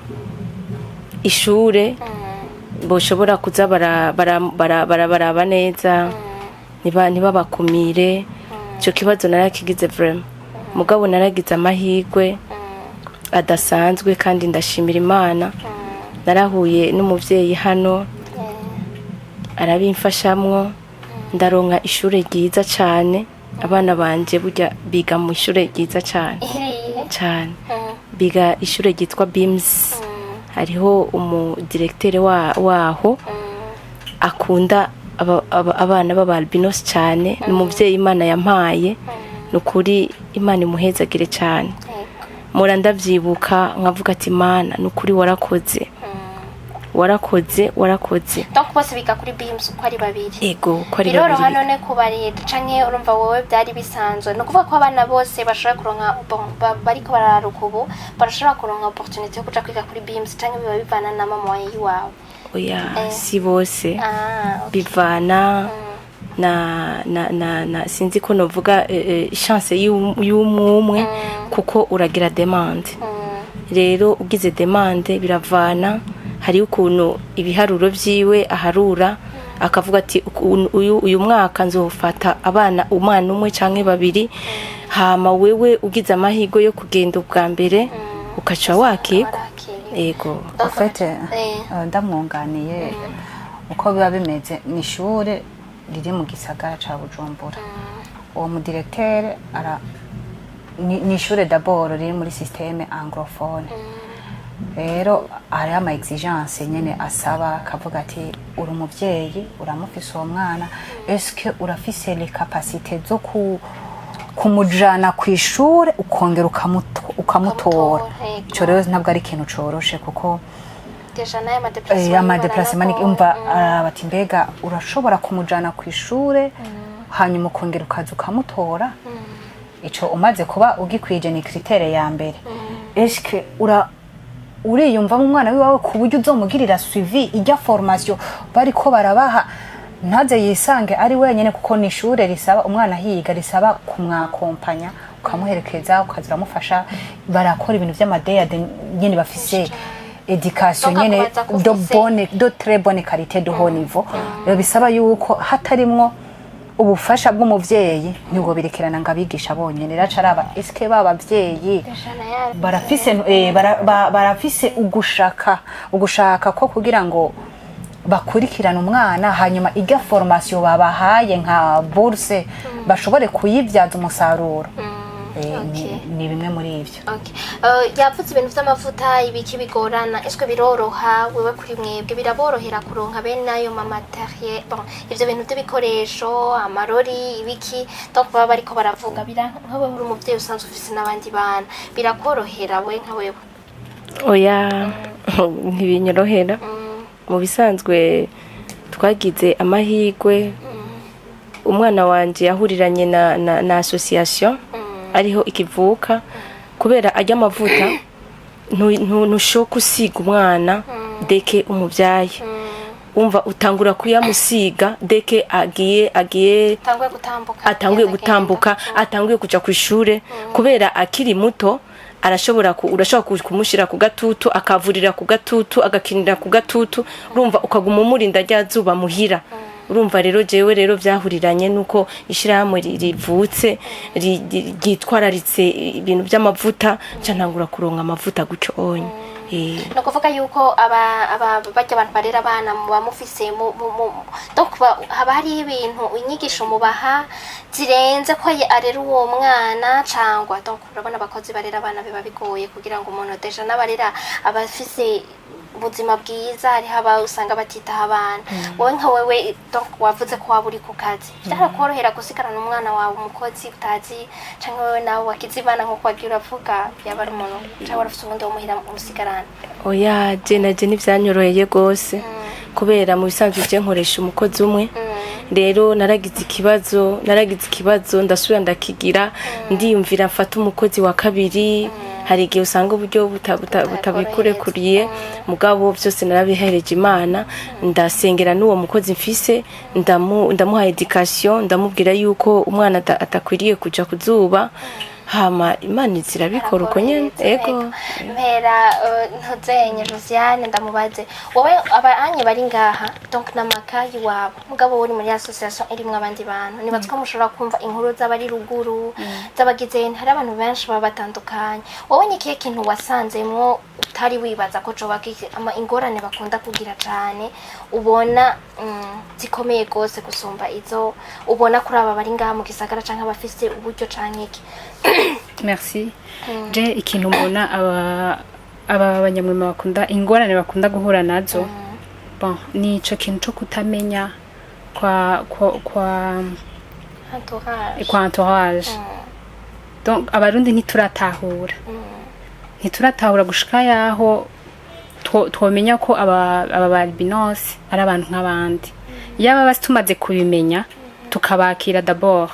ishure boshobora kuza baraba neza niba bakumire ico kibazo narakigize vraiment mugabo naragize amahirwe adasanzwe kandi ndashimira Imana narahuye n'umuvyeyi hano arabimfashamwo ndaronka ishure ryiza cyane abana banje burya biga mu ishure ryiza cyane biga ishure ryitwa Beams hariho umudirecteur waho akunda abana b'abalbinos cyane n'umuvyeyi Imana yampaye nukuri Imana imuhezagire cyane mura ndavyibuka nkavuga ati Imana nukuri warakoze donc bose biga kuri Beams uko ari babiri ego ko ari babiri biroroha none kubarira canke urumva wowe byari bisanzwe no kuvuga ko abana bose bashobora kuronka bariko bararuka ubu barashobora kuronka opportunity yo kuja kwiga kuri Beams canke biba bivana na mama wawe oya si bose bivana na sinzi ko novuga chance y'umwe kuko uragira demande rero ugize demande biravana hari ukuntu ibiharuro vyiwe aharura akavuga ati uyu mwaka nzofata umwana umwe canke babiri hama wewe ugize amahirwe yo kugenda ubwa mbere ukaca wakiko ego afete ndamwunganiye uko biba bimeze ni ishure riri mu gisagara ca Bujumbura uwo mu directeur ni ishure d'abord riri muri systeme anglophone rero hari ama exigence nyene asaba akavuga ati uri umuvyeyi uramufise uwo mwana eske urafise les capacités zo kumujana kw'ishure ukongera ukamutora ico rero ntabwo ari ikintu coroshe kuko amadeplacement umva bati mbega urashobora kumujana kw'ishure hanyuma ukongera ukaza ukamutora ico umaze kuba ugikwije ni critère ya mbere eske uriyumva mu mwana wiwawe ku buryo uzomugirira suivi ijya formation bariko barabaha ntaze yisange ari wenyene kuko ni ishure risaba umwana higa risaba kumwakompanya ukamuherekeza ukazira mufasha barakora ibintu vy'amadeyade nyene bafise education nyene de très bonne qualité de haut niveau rero bisaba yuko hatarimwo ubufasha bw'umuvyeyi nibwo birekerana ngabigisha bonyene racaraba eske babavyeyi barafise ugushaka ko kugira ngo bakurikirana umwana hanyuma iga formation babahaye nka bourse bashobore kuyivyaza umusaruro ni bimwe muri ivyo yavuze ibintu vy'amavuta ibiki bigorana eske biroroha wewe kuri mwebwe biraborohera kuronka bene ayo materiel ivyo bintu by'ibikoresho amarori ibiki donc baba bariko baravuga nkawe uri umuvyeyi usanzwe ufise n'abandi bana birakorohera we nka wewe oya ntibinyorohera mu bisanzwe twagize amahirwe umwana wanje yahuriranye na association ariho ikivuka kubera ajya amavuta ntushoka usiga umwana deke umuvyaye umva utangura kuyamusiga deke atanguye gutambuka atanguye kuja kw'ishure kubera akiri muto urashobora kumushira ku gatutu akavurira ku gatutu agakinira ku gatutu urumva ukaguma umurinda ryazuba muhira urumva rero jewe rero vyahuriranye nuko ishirahamwe rivutse ryitwararitse ibintu by'amavuta cantangura kuronka amavuta guco onye no kuvuga yuko bajya abantu barera abana muba mufise donc haba hari ibintu inyigisho mubaha zirenze ko arera uwo mwana cangwa donc urabona abakozi barera abana biba bigoye kugira ngo umuntu deja n'abarera abafise ubuzima bwiza ari haba usanga batitaha abana wowe nka wewe donc wavuze ko waba uri ku kazi byarakorohera gusigarana umwana wawe umukozi utazi canke wewe nawe wakize ibana nko kwagira uravuga yaba ari umuntu cyangwa warafite ubundi umuhira umusigarana oya je ntivyanyoroheye gose kubera mu bisanzwe je nkoresha umukozi umwe rero naragize ikibazo ndasubira ndakigira ndiyumvira mfata umukozi wa kabiri hari igihe usanga uburyo butabikurekuriye mugabo byose narabihereje Imana ndasengera n'uwo mukozi mfise ndamuha education ndamubwira yuko umwana atakwiriye kuja kuzuba hama Imana zirabikora uko nyene ego mpera ntuzenye Josiane ndamubaze wowe abanye bari ngaha donc namakayi wabo mugabo uri muri association irimwe abandi bantu nibatse ko mushobora kumva inkuru z'abari ruguru z'abagize hari abantu benshi baba batandukanye wowe nikiye kintu wasanzemwo utari wibaza ko coba ingorane bakunda kugira cyane ubona zikomeye gose gusumba izo ubona kuri aba bari ngaha mu gisagara canke abafise uburyo canke iki Merci. Je ikintu mbona aba banyamwema bakunda ingorane bakunda guhura nazo. Bon, ni ico kintu cyo kutamenya kwa entourage. Donc abarundi ntituratahura. Ntituratahura gushika yaho twomenya ko aba albinos ari abantu nk'abandi. Yaba basitumaze kubimenya tukabakira d'abord.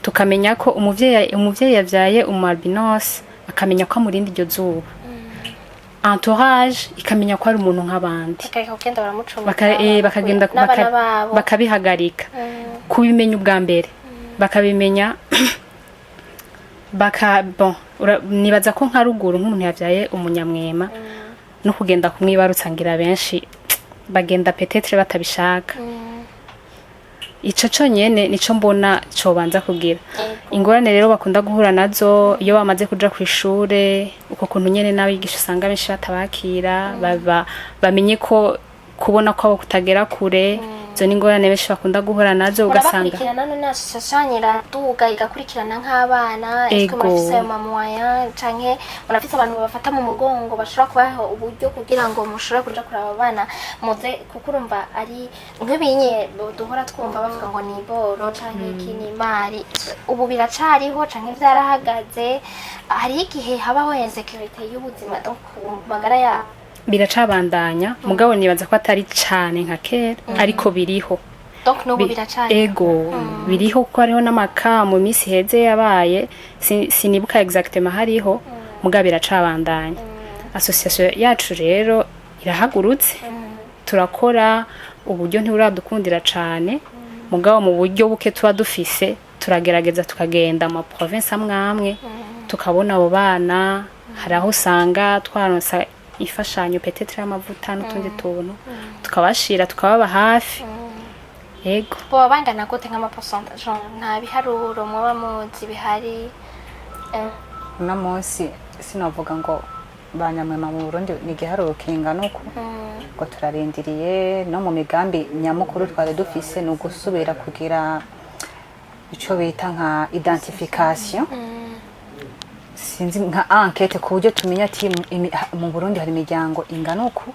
Tukamenya ko umuvyeyi yavyaye albinos akamenya ko amurindi iryo zuba entourage ikamenya ko ari umuntu nk'abandi bakagenda bakabihagarika kubimenya ubwa mbere bakabimenya nibaza ko nka ruguru nk'umuntu yavyaye umunyamwema no kugenda kumwibarutsa ngira benshi bagenda peut-être batabishaka ico nyene nico mbona cyo banza kugira ingorane rero bakunda guhura nazo iyo bamaze kuja ku ishure uko kuntu nyene nabigisha usanga benshi batabakira bamenye ko kubona ko abo kutagera kure izo ni ingorane benshi bakunda guhura nazo ugasanga murabakurikirana none association iraduga igakurikirana nk'abana Ego. murafise moyen canke murafise abantu bafata mu mugongo bashobora kubaha uburyo kugira ngo mushobore kuja kuraba abana muze kuko urumva ari nk'ibinye duhora twumva bavuga ngo ni boro canke iki ni mari ubu biracariho canke vyarahagaze hari igihe habaho insecurity y'ubuzima donc magara ya biracabandanya mugabo nibaza ko atari cane nka kera ariko biriho donc n'ubu biracari ego biriho kuko hariho n'amaka mu minsi heze yabaye sinibuka exactement hariho mugabo biracabandanya association yacu rero irahagurutse turakora uburyo ntiburadukundira cane mugabo mu buryo buke tuba dufise turagerageza tukagenda mu province amwe tukabona abo bana hari aho usanga twaronsa ifashanyo petetre y'amavuta n'utundi tuntu tukabashira tukababa hafi yego bo bangana gute nk'ama pourcentage nta biharuro muba muzi bihari uno munsi sinavuga ngo ba nyamwema mu Burundi ni igiharuro kingana uko ngo turarindiriye no mu migambi nyamukuru twari dufise ni ugusubira kugira ico bita nka identification sinzi nka enquête ku buryo tumenya ati mu Burundi hari imiryango ingana uku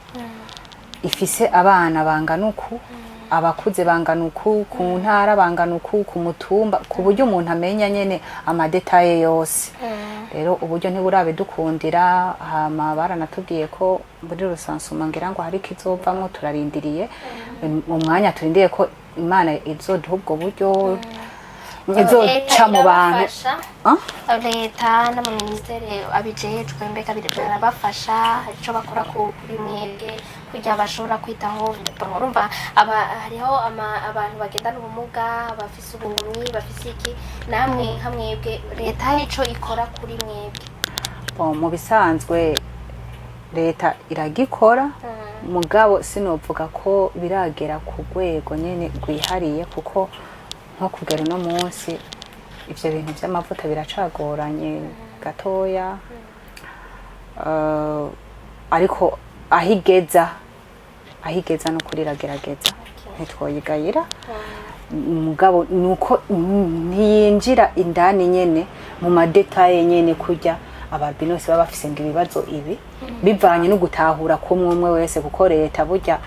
ifise abana bangana uku abakuze bangana uku ku ntara bangana uku ku mutumba ku buryo umuntu amenya nyene amadetaye yose rero uburyo ntiburabe dukundira hama baranatubwiye ko muri rusansuma ngira ngo hari kizovamwo turarindiriye mu mwanya turindiriye ko Imana izoduha ubwo buryo izoca mu bantu leta n'amaministeri abijejwe mbega barabafasha hari ico bakora kuri mwebwe kugira bashobora kwitaho urumva hariho abantu bagendana ubumuga bafise ubumenyi bafise iki namwe hamwebwe leta hari ico ikora kuri mwebwe mu bisanzwe leta iragikora mugabo sinovuga ko biragera ku rwego nyene rwihariye kuko nko kugera no munsi ivyo bintu vy'amavuta biracagoranye gatoya ariko ahigeza no kuriragerageza ntitwoyigayira mugabo nuko ntiyinjira indani nyene mu madetaye nyene kujya ababinose baba bafise ngo ibibazo ibi bivanye no gutahura ko umwe wese kuko leta burya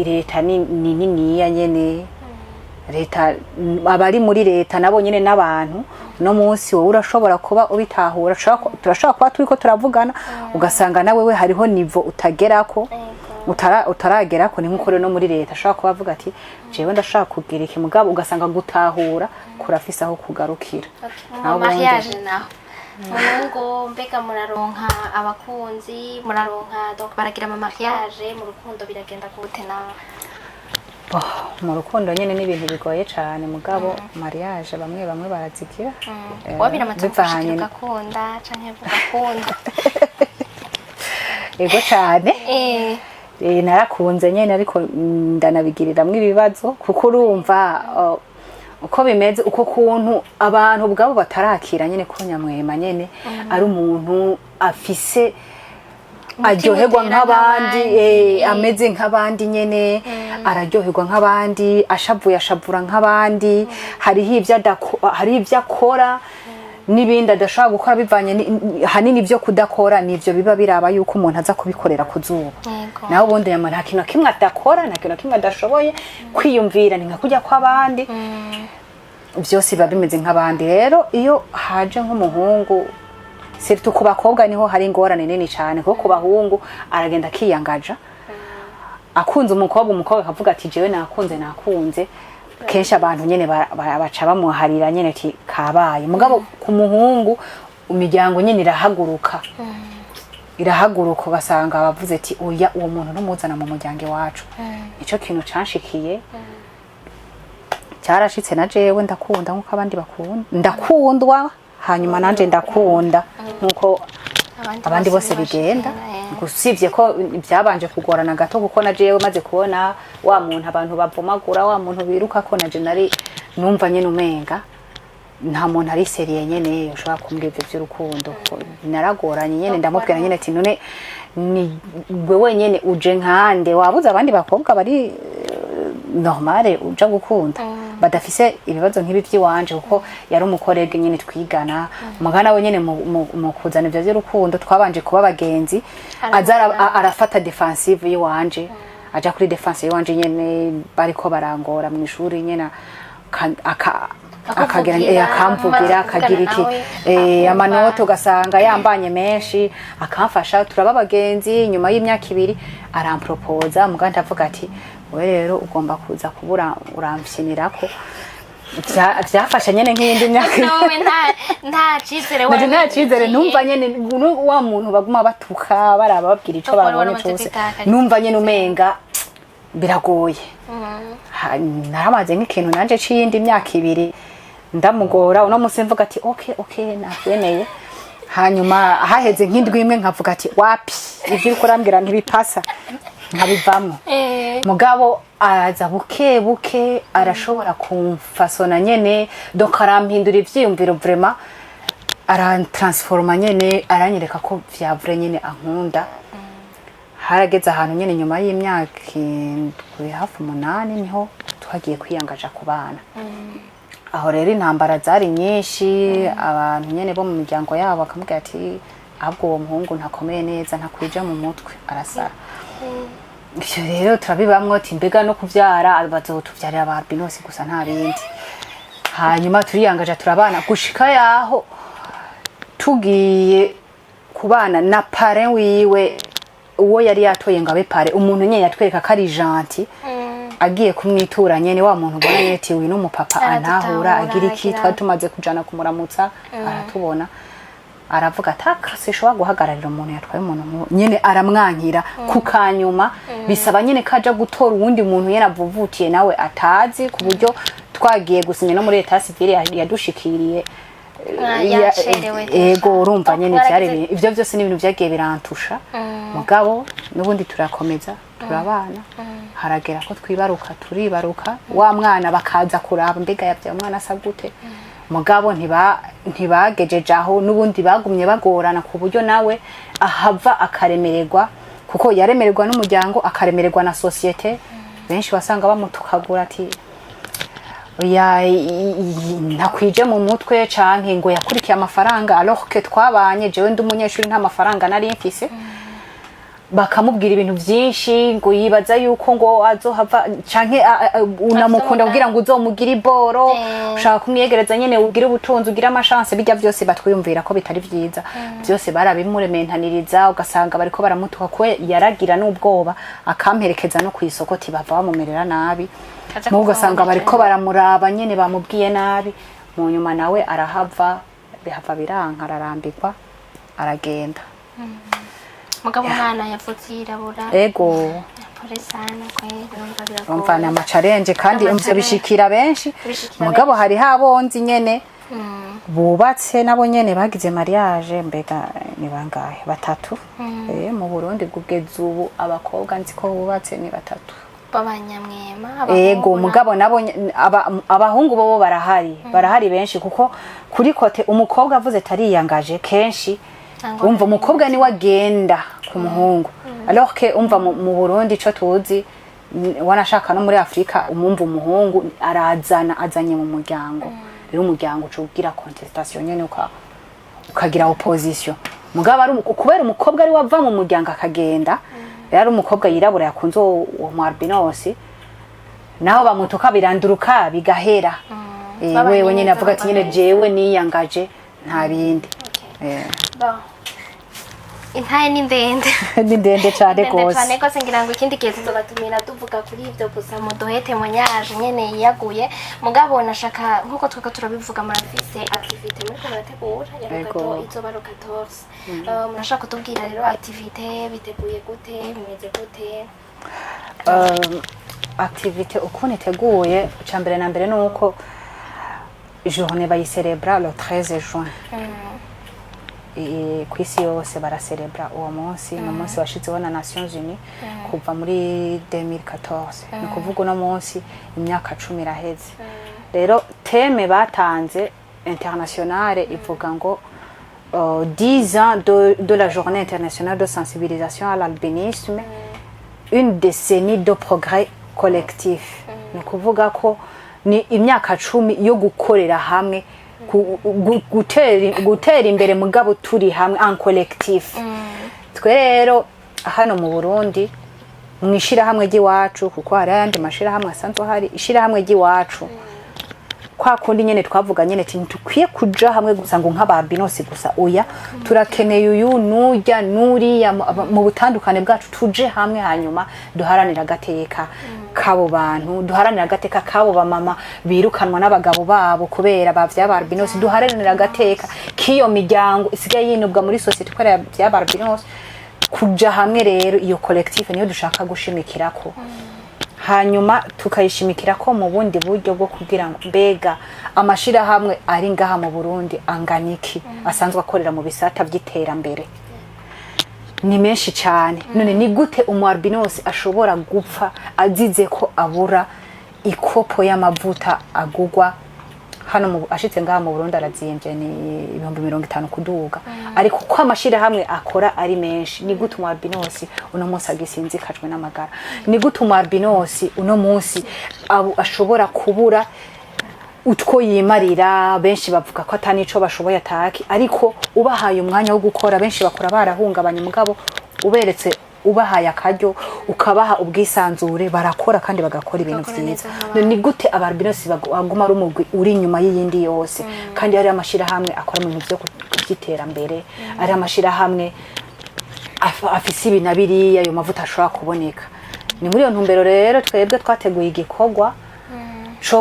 leta ni niniya nyene leta abari muri leta nabo nyene n'abantu no munsi wowe urashobora kuba ubitahura turashobora kuba turiko turavugana ugasanga nawe we hariho niveau utagerako utaragerako ni nkuko no muri leta ashobora kuba avuga ati jewe ndashaka kugira iki mugabo ugasanga gutahura kurafise aho kugarukira naho mariage naho Mungu mbega muraronka abakunzi muraronka donc baragira ama mariage mu rukundo biragenda gute na mu rukundo nyene n'ibintu bigoye cyane mugabo mariage bamwe barazigira wabira amatsufashije gakunda canke gakunda ego cyane narakunze nyene ariko ndanabigiriramwe ibibazo kuko urumva uko bimeze uko kuntu abantu ubwabo batarakira nyene ko nyamwema nyene ari umuntu afise aryoherwa nk'abandi ameze nk'abandi nyene araryoherwa nk'abandi ashavura nk'abandi hari ibyo akora n'ibindi adashobora gukora bivanye hanini byo kudakora nivyo biba biraba yuko umuntu aza kubikorera ku zuba naho ubundi nta kintu na kimwe adakora nta kintu na kimwe adashoboye kwiyumvira ni nka kujya kw'abandi byose biba bimeze nk'abandi rero iyo haje nk'umuhungu surtout ku bakobwa niho hari ingorane nini cyane kuko ku bahungu aragenda akiyangaja akunze umukobwa akavuga ati jewe nakunze kenshi abantu nyene baca bamuharira nyene ati kabaye mugabo ku muhungu imiryango nyene irahaguruka ugasanga bavuze ati oya uwo muntu numuzana mu muryango wacu ico kintu canshikiye cyarashitse na jewe ndakunda nkuko abandi bakunda ndakundwa hanyuma nanje ndakunda nkuko abandi bose bigenda gusivye ko byabanje kugorana gato kuko na jewe maze kubona wa muntu abantu bavumagura wa muntu biruka ko na je nari numva nyene umenga nta muntu ari seriye nyene ushobora kumbwira ivyo by'urukundo naragoranye nyene ndamubwira nyene ati none ni wewe nyene uje nkande wabuze abandi bakobwa bari normale uja gukunda badafise ibibazo nk'ibi by'iwanje kuko yari umukorege nyine twigana umugana we nyine mu kuzana ibyo by'urukundo twabanje kuba abagenzi arafata defensive y'iwanje aja kuri defense y'iwanje nyene bariko barangora mu ishuri nyene akagira akamvugira akagira iki amanota ugasanga yambanye menshi akamfasha turaba abagenzi nyuma y'imyaka 2 arampropoza muganda avuga ati we rero ugomba kuza kubura uramfyinirako byafasha nyene nk'indi myaka nawe nta cizere we nta cizere numva nyene wa muntu baguma batuka baraba babwira ico babonye cyose numva nyene umenga biragoye naramaze nk'ikintu nanje c'iyindi myaka 2 ndamugora uno musi mvuga ati okay navyemeye hanyuma haheze nk'indwi imwe nkavuga ati wapi ivyo uko rambwira ntibipasa nkabivamo mugabo aza buke arashobora kumfasona nyene donc arampindura ivyiyumviro vraiment arantransforma nyene aranyereka ko vyavure nyene ankunda harageze ahantu nyene nyuma y'imyaka hafi 8 niho twagiye kwiyangaja ku bana aho rero intambara zari nyinshi abantu nyene bo mu miryango yabo bakamubwira ati ahubwo uwo muhungu ntakomeye neza ntakwija mu mutwe arasara ivyo rero turabibamwo ati mbega no kuvyara bazotuvyarira aba albinosi gusa nta bindi hanyuma turiyangaja turabana gushika yaho tugiye kubana na parent wiwe uwo yari yatoye ngo abe pare umuntu nyene yatwereka ko ari gentil agiye kumwitura nyene wa muntu ubona yeti uyu n'umupapa antahura agira iki twari tumaze kujana kumuramutsa aratubona aravuga ataka sishobora guhagararira umuntu yatwaye umuntu nyene aramwankira kukanyuma bisaba nyene kaja gutora uwundi muntu yena avuvutiye nawe atazi ku buryo twagiye gusinya no muri leta civile yadushikiriye ego urumva nyene byari ivyo byose n'ibintu byagiye birantusha mugabo nubundi turakomeza turabana haragera ko twibaruka turibaruka wa mwana bakaza kuraba mbega yavye umwana asagute mugabo ntibagejeje aho nubundi bagumye bagorana ku buryo nawe ahava akaremererwa kuko yaremererwa n'umuryango akaremererwa na societe benshi basanga bamutukagura ati nakwije mu mutwe canke ngo yakurikiye amafaranga alors que twabanye jewe ndi umunyeshuri nta mafaranga nari mfise bakamubwira ibintu byinshi ngo yibaza yuko ngo azohava canke unamukunda kugira ngo uzomugire iboro ushaka kumyegereza nyene ugira ubutunzi ugira amachance bijya byose batwiyumvira ko bitari vyiza byose barabimurementaniriza ugasanga bariko baramutuka ko yaragira n'ubwoba akamperekeza no kwisoko tibava bamumerera nabi mu ugasanga bariko baramuraba nyene bamubwiye nabi mu nyuma nawe arahava biranka ararambirwa aragenda mugabo mwana yavutse yirabura ego pole sana kweli umvana amacarenje kandi umvye bishikira benshi mugabo hari habonzi nyene bubatse nabo nyene bagize mariage mbega ni bangahe 3 mu Burundi kugeza ubu abakobwa nziko bubatse ni 3 babanyamwema ego mugabo nabo abahungu bo barahari benshi kuko kuri kote umukobwa avuze tariyangaje kenshi umva umukobwa ni wagenda ku muhungu alors que umva mu Burundi cyo tuzi wanashaka no muri Afrika umumva umuhungu azanye mu muryango rero umuryango ucugira contestation nyene ukagira opposition mugabo ari kubera umukobwa ari wava mu muryango akagenda rero umukobwa yirabura yakunze uwo albinosi naho bamutuka biranduruka bigahera wewe nyene avuga ati nyene jewe niyangaje nta bindi intaye ni ndende ni ndende cyane gose cyane gose ngira ngo ikindi kizo tubatumira tuvuga kuri ivyo gusa mudohete monyaje nyene yaguye mugabo nashaka nkuko twako turabivuga marafise activité muri ko barategura yarugato izobaruka 14 murashaka kutubwira rero activité biteguye gute bimeze gute activité ukuntu iteguye cyambere na mbere nuko journée bayicelebra le 13 juin kwisi yose baracelebra uwo munsi no munsi washitseho na Nations Unies kuva muri 2014 no kuvuga uno munsi imyaka 10 iraheze rero teme batanze internationale ivuga ngo 10 ans de la journée internationale de sensibilisation à l'albinisme une décennie de progrès collectif ni ukuvuga ko ni imyaka 10 yo gukorera hamwe gutera imbere mugabo turi hamwe en collectif. Twe rero hano mu Burundi mwishira hamwe giwacu kuko hari ayandi mashira hamwe asanzwe hari ishira hamwe giwacu kwa kundi nyene twavuga nyene tukwiye kuja hamwe gusa ngo nk'ababinosi gusa oya turakeneye uyu nujya nuriya mu butandukane bwacu tuje hamwe hanyuma duharanira agateka kabo bantu duharanira agateka kabo bamama birukanwa n'abagabo babo kubera bavy'ababinosi duharanira agateka kiyo miryango isigaye yinubwa muri society kubera by'ababinosi kuja hamwe rero iyo collective niyo dushaka gushimikirako hanyuma tukayishimikira ko mu bundi buryo bwo kugira ngo mbega amashira hamwe ari ngaha mu Burundi anganiki asanzwe akorera mu bisata by'iterambere ni menshi cyane none ni gute umwarbinosi ashobora gupfa azize ko abura ikopo y'amavuta agugwa hano mu ashitse ngaha mu Burundi arazimvye ni 50 kuduga ariko ko amashira hamwe akora ari menshi ni gute umwarbinosi uno munsi agisinzi kajwe n'amagara ni gute umwarbinosi uno munsi ashobora kubura utwo yimarira benshi bavuga ko atanico bashoboye ataki ariko ubahaye umwanya wo gukora benshi bakora barahungabanye mugabo uberetse ubahaye akaryo ukabaha ubwisanzure barakora kandi bagakora ibintu vyiza ni gute abarbinosi baguma rumugwi uri inyuma y'iyindi yose kandi ari amashira hamwe akora mu byo by'iterambere ari amashira hamwe afise ibinabiri ayo mavuta ashobora kuboneka ni muri iyo ntumbero rero twebwe twateguye igikorwa cyo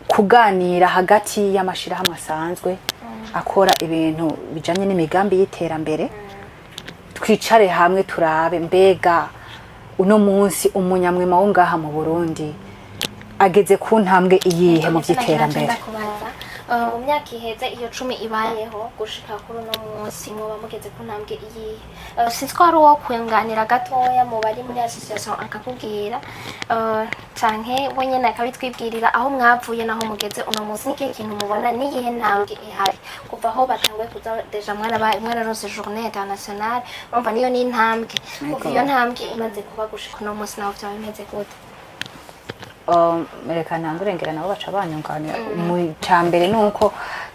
kuganira hagati y'amashira hamwe asanzwe akora ibintu bijanye n'imigambi y'iterambere twicare hamwe turabe mbega uno munsi umunyamwema wo ngaha mu Burundi ageze ku ntambwe iyihe mu by'iterambere mu myaka iheze iyo 10 ibayeho gushika kuri uno munsi mwoba mugeze ku ntambwe iyihe sinzi ko ari uwo kwenganira gatoya mu bari muri association akakubwira canke wenyene akabitwibwirira aho mwavuye naho mugeze uno munsi niki kintu mubona niyihe ntambwe ihari kuva aho batangwe kuza deja mwana rose journée internationale umva niyo ni intambwe kuva iyo ntambwe imaze kuba gushika uno munsi naho byawe bimeze gute mereka nangurengera nabo baca banyunganira mu cyambere nuko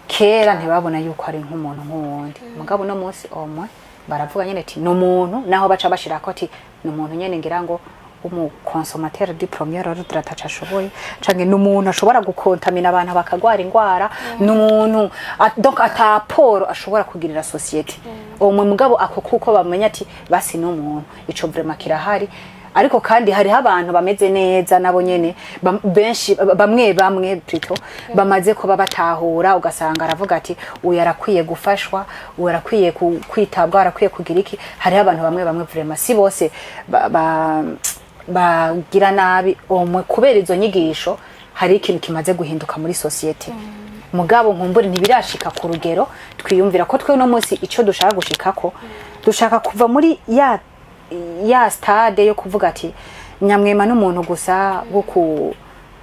kera ntibabona yuko ari nk'umuntu nk'uwundi mugabo no munsi omwe baravuga nyene ati no muntu naho baca bashira ko ati no muntu nyene ngira ngo umu consommateur du premier ordre atacashoboye canke n'umuntu ashobora gukontamina abantu bakagwara ingwara n'umuntu donc ataporo ashobora kugirira societe omwe mugabo ako kuko bamenya ati basi n'umuntu ico vraiment kirahari ariko kandi hari abantu bameze neza nabo nyene benshi bamwe plutôt bamaze ko babatahura ugasanga aravuga ati uyu arakwiye gufashwa uyu arakwiye kwitabwa arakwiye kugira iki hari abantu bamwe vraiment si bose bagira nabi omwe kubera izo nyigisho hari ikintu kimaze guhinduka muri societe mugabo nkumbure ntibirashika ku rugero twiyumvira ko twe no munsi ico dushaka gushikako dushaka kuva muri ya stade yo kuvuga ati nyamwema n'umuntu gusa wo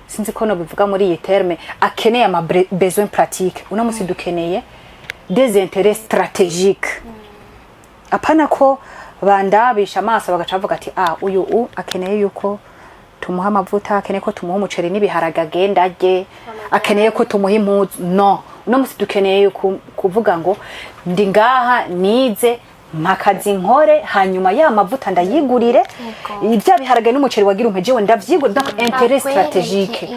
sinzi ko no bivuga muri iyi terme akeneye ama besoin pratique uno munsi dukeneye des intérêts stratégiques apana ko bandabisha amaso bagacavuga ati uyu akeneye yuko tumuha amavuta akeneye ko tumuha umuceri n'ibiharage agenda aje akeneye ko tumuha impuzu no uno munsi dukeneye kuvuga ngo ndi ngaha nize makazi nkore hanyuma ya mavuta ndayigurire ibya biharage n'umuceri wagira umpejewe ndavyigura donc intérêt stratégique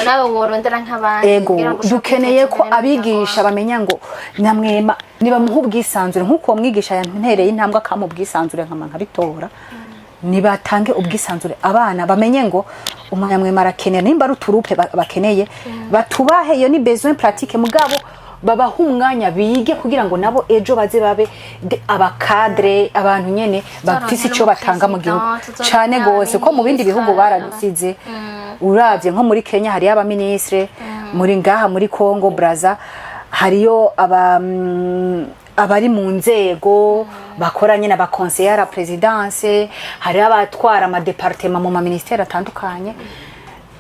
nawe worondera nk'abandi dukeneye ko abigisha bamenya ngo nyamwema niba muhubwisanzure nkuko mwigisha yantereye intambwe akamubwisanzure nkamanka ritora nibatange ubwisanzure abana bamenye ngo umunyamwema arakeneye nimba ruturupe bakeneye batubahe iyo ni besoin pratique mugabo babaha umwanya bige kugira ngo nabo ejo baze babe abakadre abantu nyene bafise ico batanga mu gihugu cyane gose ko mu bindi bihugu baradusize uravye nko muri Kenya hari aba ministre muri ngaha muri Congo Brazza hariyo abari mu nzego bakoranye na ba conseiller à présidence hari abatwara ama département mu ma ministère atandukanye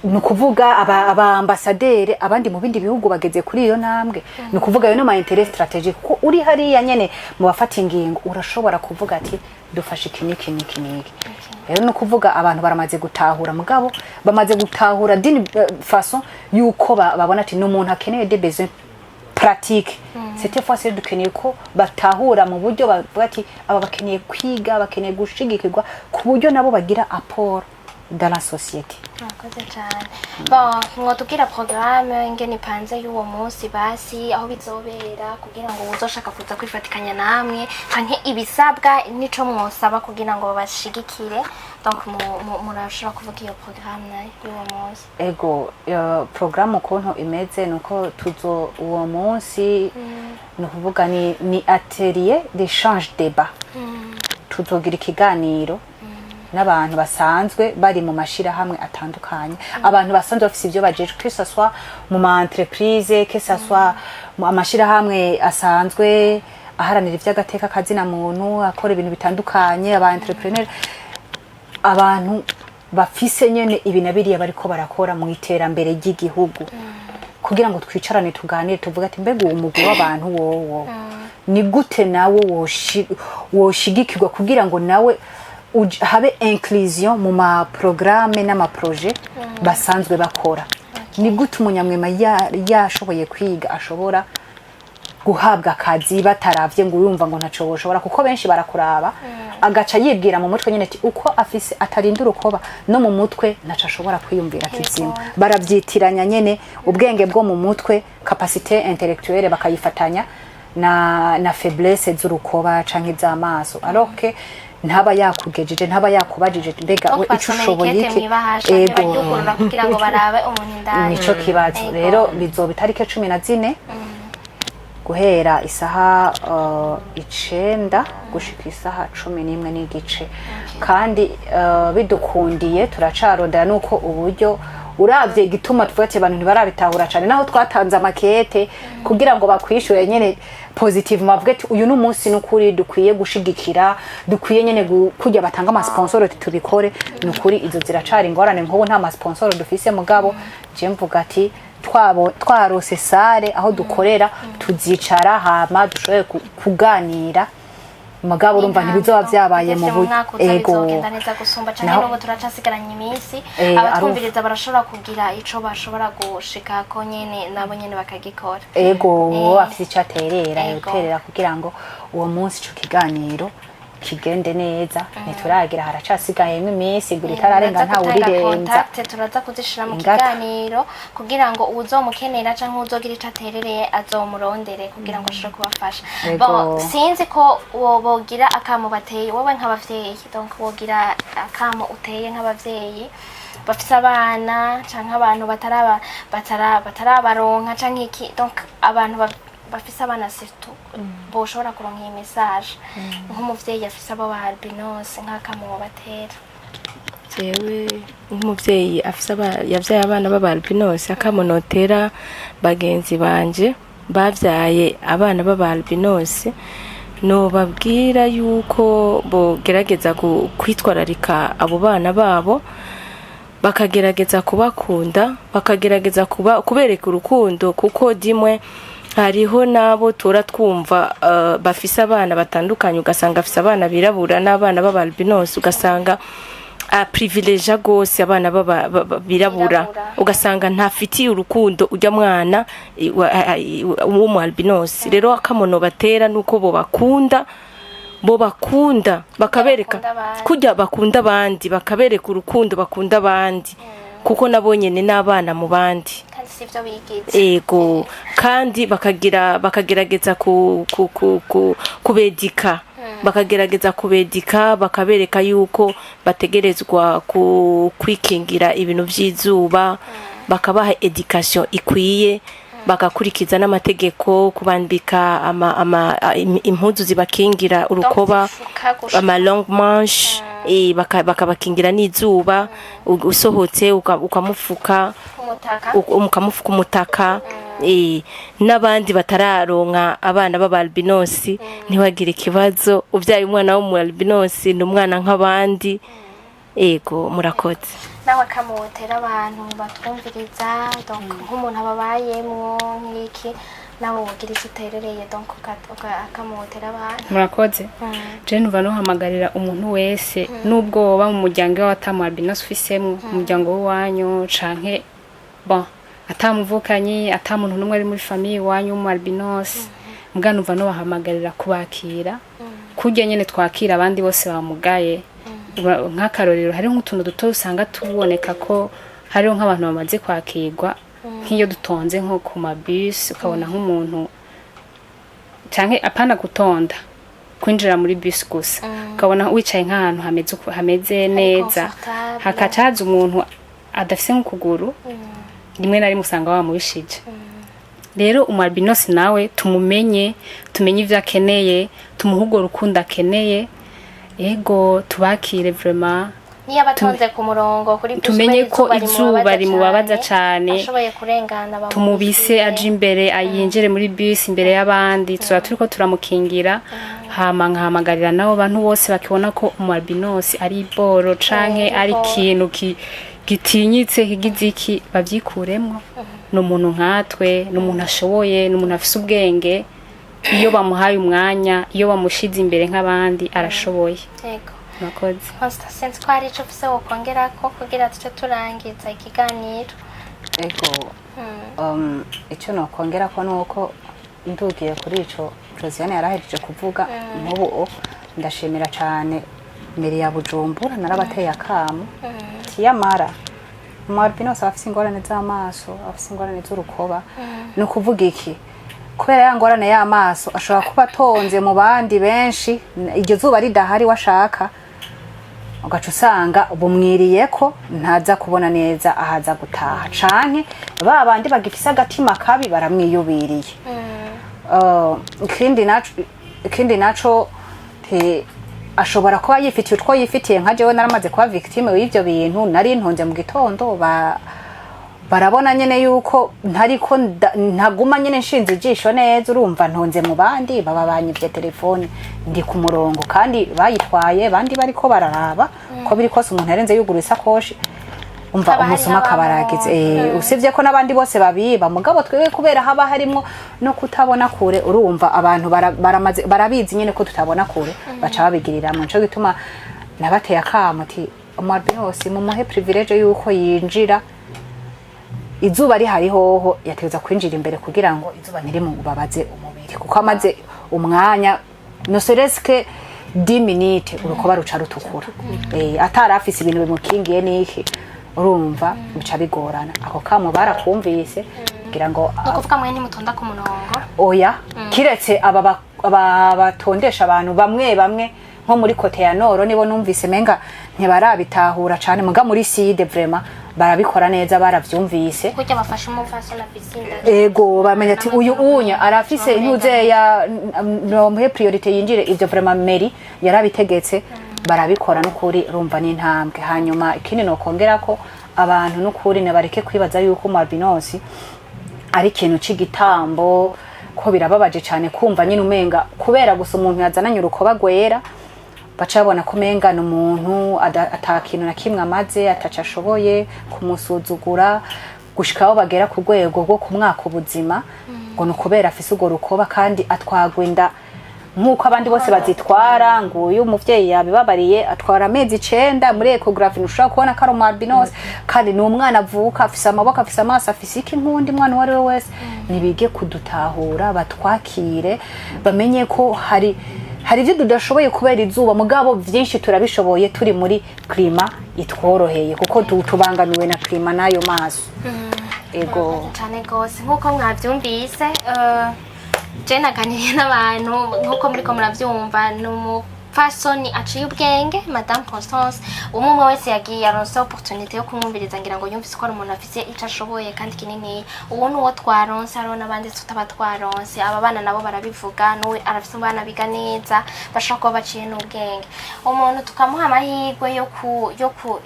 nukuvuga aba ambassadeur abandi mu bindi bihugu bageze kuri iyo ntambwe nukuvuga yo no ma intérêt stratégique ko uri hariya nyene mu bafata ingingo urashobora kuvuga ati dufashe ikiniki rero nukuvuga abantu baramaze gutahura mugabo bamaze gutahura d'une façon yuko babona ati n'umuntu akeneye des besoins pratique cette fois c'est dukeneye ko batahura mu buryo bavuga ati aba bakeneye kwiga bakeneye gushigikirwa ku buryo nabo bagira apport dans la société. Murakoze cyane. Bon, mwotubwira programme ingene ipanze y'uwo munsi basi aho bizobera kugira ngo uzoshaka kuza kwifatikanya namwe canke ibisabwa nico mwosaba kugira ngo babashigikire. Donc murashobora kuvuga iyo programme y'uwo munsi. Ego, programme ukuntu imeze nuko tuzo uwo munsi nukuvuga ni atelier d'échange débat. Tuzogira ikiganiro n'abantu basanzwe bari mu mashira hamwe atandukanye abantu basanzwe bafise ibyo bajeje que ça soit mu ma entreprise que ça soit mu amashira hamwe asanzwe aharanira ivy'agateka kazina muntu akora ibintu bitandukanye aba entrepreneur abantu bafise nyene ibinabiriye bariko barakora mu iterambere ry'igihugu kugira ngo twicarane tuganire tuvuga ati mbega umugwi w'abantu wowo ni gute nawe woshigikirwa kugira ngo nawe habe inclusion mu ma programme n'ama projet basanzwe bakora ni gute umunyamwema yashoboye kwiga ashobora guhabwa akazi bataravye ngo urumva ngo ntaco boshobora kuko benshi barakuraba agaca yibwira mu mutwe nyene ati uko afise atarinda urukoba no mu mutwe ntaco ashobora kwiyumvira kizima baravyitiranya nyene ubwenge bwo mu mutwe capacité intellectuelle bakayifatanya na faiblesse z'urukoba canke z'amaso alors que ntaba yakugejeje ntaba yakubajije mbega we ico ushoboye iki ego kugira ngo barabe umuntu indani nico kibazo rero bizoba itarike 14 guhera isaha 9 gushika isaha 11 n'igice kandi bidukundiye turacarondera nuko uburyo uravye gituma tuvuye abantu ntibarabitahura cyane naho twatanze amakete kugira ngo bakwishure nyene positive mavuga ati uyu n'umunsi n'ukuri dukwiye gushigikira dukwiye nyene kujya batanga ama sponsor tubikore n'ukuri izo ziracari ingorane nk'ubu nta ma sponsor dufise mugabo je mvuga ati twarose sare aho dukorera tuzicara hama dushoboye kuganira mugabo urumva ntibizoba vyabaye mu ego neza gusumba cyane n'ubu turacasigaranye iminsi abatwumviriza barashobora kugira ico bashobora gushika ko nyene nabo nyene bakagikora ego afite icaterera yoterera kugira ngo uwo munsi cyo kiganiro kigende neza nituragira haracasigaye iminsi guri tararenga nta urirenza turaza kuzishira mu kiganiro kugira ngo uzomukenera canke uzogira icaterereye azomurondere kugira ngo ashobore kubafasha bon sinzi ko wogira akamo bateye wowe nk'abavyeyi donc wogira akamo uteye nk'abavyeyi bafise abana canke abantu batarabaronka canke iki donc abantu bafise abana surtout boshobora kuronka iyi message nk'umuvyeyi afise abo ba albinos nk'akamo batera jewe nk'umuvyeyi afise yavyaye abana b'aba albinos akamonotera bagenzi banje bavyaye abana b'aba albinos no babwira yuko bogerageza kwitwararika abo bana babo bakagerageza kubakunda bakagerageza kubereka urukundo kuko dimwe hariho nabo twumva bafise abana batandukanye ugasanga afise abana birabura n'abana b'aba albinos ugasanga privilege gose abana birabura ugasanga ntafitiye urukundo ujya mwana wo mu albinos rero akamono batera nuko bo bakunda bakabereka kujya bakunda abandi bakabereka urukundo bakunda abandi kuko nabonyene n'abana mu bandi ego kandi bakagerageza kubedika bakagerageza kubedika bakabereka yuko bategerezwa kwikingira ibintu by'izuba bakabaha education ikwiye bagakurikiza n'amategeko kubambika impuzu zibakingira urukoba ama long manche bakabakingira n'izuba usohotse ukamufuka umutaka n'abandi batararonka abana b'aba albinos ntiwagire ikibazo uvyaye umwana wo mu albinos n'umwana nk'abandi ego murakoze nawe akamotera abantu batwumviriza donc nk'umuntu ababayemwo nk'iki nawe wogira icyo uterereye donc akamotera abantu. murakoze je numva nohamagarira umuntu wese nubwo woba mu muryango w'atamu albinos ufisemwo umuryango w'iwanyu canke bon atamuvukanye atamuntu numwe ari muri famille iwanyu mu albinos mbwa numva nobahamagarira kubakira kurya nyene twakira abandi bose bamugaye nk'akarorero hari nk'utuntu duto usanga tuboneka ko hariho nk'abantu bamaze kwakirwa nk'iyo dutonze nko ku mabus ukabona nk'umuntu canke apana gutonda kwinjira muri bus gusa ukabona wicaye nk'ahantu hameze neza hakacaza umuntu adafise nk'ukuguru rimwe na rimwe usanga wamubishije rero umwalbinos nawe tumenye ivyo akeneye tumuhugo rukundo akeneye ego tubakire vraiment niyo abatonze ku murongo kuri bus tumenye ko izuba rimubabaza cyane ashoboye kurengana tumubise aje imbere ayinjire muri bus imbere y'abandi tuba turiko turamukingira hama nkahamagarira nabo bantu bose bakibona ko umwalbinos ari boro canke ari kintu gitinyitse kigize iki bavyikuremwo n'umuntu nkatwe n'umuntu ashoboye n'umuntu afise ubwenge iyo bamuhaye umwanya iyo bamushize imbere nk'abandi arashoboye. Yego murakoze. Constance twari ico ufise wokongera ko kugira tuce turangiza ikiganiro. Ego icyo nokongera ko nuko ndugiye kuri ico Josiane yarahejeje kuvuga nk'ubu ndashimira cyane mbere ya Bujumbura narabateye akamu tiyamara Marbinos afise ingorane z'amaso afise ingorane z'urukoba no kuvuga iki kubera ya ngorane y'amaso ashobora kuba tonze mu bandi benshi iryo zuba ridahari washaka ugaca usanga bumwiriye ko ntaza kubona neza ahaza gutaha canke babandi bagifise agatima kabi baramwiyubiriye ikindi naco ashobora kuba yifitiye utwo yifitiye nka jewe naramaze kuba victime w'ivyo bintu nari ntonze mu gitondo barabona nyene yuko ntariko ntaguma nyene nshinze ijisho neza urumva ntonze mu bandi baba banyivye telefone ndi ku murongo kandi bayitwaye bandi bariko bararaba ko biri kose umuntu yarenze yugura isakoshi umva umusoma kabaragize usivye ko nabandi bose babiba mugabo twebwe kubera haba harimo no kutabona kure urumva abantu barabizi nyene ko tutabona kure baca babigirira mu cyo gituma nabateye akamuti Umwalbinos mu muhe privilege yuko yinjira izuba rihari hoho yateza kwinjira imbere kugira ngo izuba ntirimubabaze umubiri kuko amaze umwanya no sereske 10 minutes urukoba ruca rutukura atari afise ibintu bimukingiye niki urumva bica bigorana ako kamo barakumvise kugira ngo no kuvuga mwe ntimutonda ku murongo oya kiretse aba batondesha abantu bamwe nko muri kote ya Noro nibo numvise menga ntibarabitahura cyane muga muri side vraiment barabikora neza baravyumvise kujya bafasha umufaso na piscine ego bamenya ati uyu unya arafise intuze ya no muhe priority yinjire ivyo vraiment meri yarabitegetse barabikora n'ukuri rumva n'intambwe hanyuma ikindi no kongera ko abantu n'ukuri ne bareke kwibaza yuko Umwalbinos ari ikintu c'igitambo ko birababaje cyane kumva nyine umenga kubera gusa umuntu yazananye urukoba gwera bacabona kumenga n'umuntu atakintu na kimwe amaze atacashoboye kumusuzugura gushikaho bagera ku rwego rwo kumwaka ubuzima ngo nukubera afise ugo rukoba kandi atwagwinda nkuko abandi bose bazitwara ngo uyu muvyeyi yabibabariye atwara amezi 9 muri ecography nushaka kubona ko ari Umwalbinos kandi ni umwana avuka afise amaboko afise amaso afise iki nkundi mwana wari we wese nibige kudutahura batwakire bamenye ko hari ivyo tudashoboye kubera izuba mugabo vyinshi turabishoboye turi muri klima itworoheye kuko tubangamiwe na klima nayo maso ego cyane gose nkuko mwavyumvise je naganiriye n'abantu nkuko muriko muravyumva n'umufasoni aciye ubwenge Madame Constance umwe wese yagiye aronse opportunité yo kumwumviriza ngira ngo yumvise ko ari umuntu afise ico ashoboye kandi kinini uwo nuwo twaronse arona abandi tutaba twaronse aba bana nabo barabivuga n'uwe arafise abana biga neza bashaka ko baciye n'ubwenge umuntu tukamuha amahirwe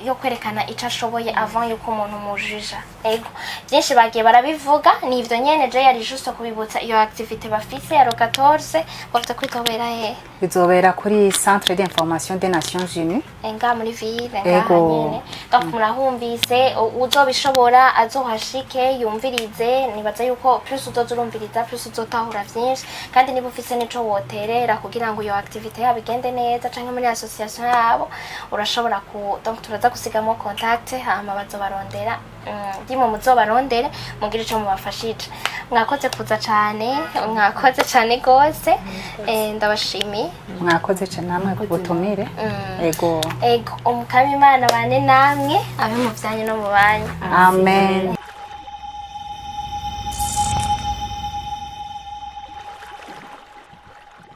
yo kwerekana ico ashoboye avant yuko umuntu mujija ego byinshi bagiye barabivuga ni ivyo nyene je yari juste kubibutsa iyo activité bafise ya 14 bafite kwitobera he bizobera kuri centre d'information des Nations Unies enga muri ville Ego. ngahanyene donc murahumvise uzobishobora azohashike yumvirize nibaza yuko plus uzozurumviriza plus uzotahura vyinshi kandi niba ufise nico woterera kugira ngo iyo activité yabo igende neza canke muri association yabo urashobora ku donc turaza gusigamo contact hama bazobarondera ndimo muzobarondere mugira ico mubafashije mwakoze kuza cane mwakoze cane gose ndabashimiye mwakoze cyane namwe kubutumire ego umukama Imana bane namwe abe mu vyanyu no mu banyu amen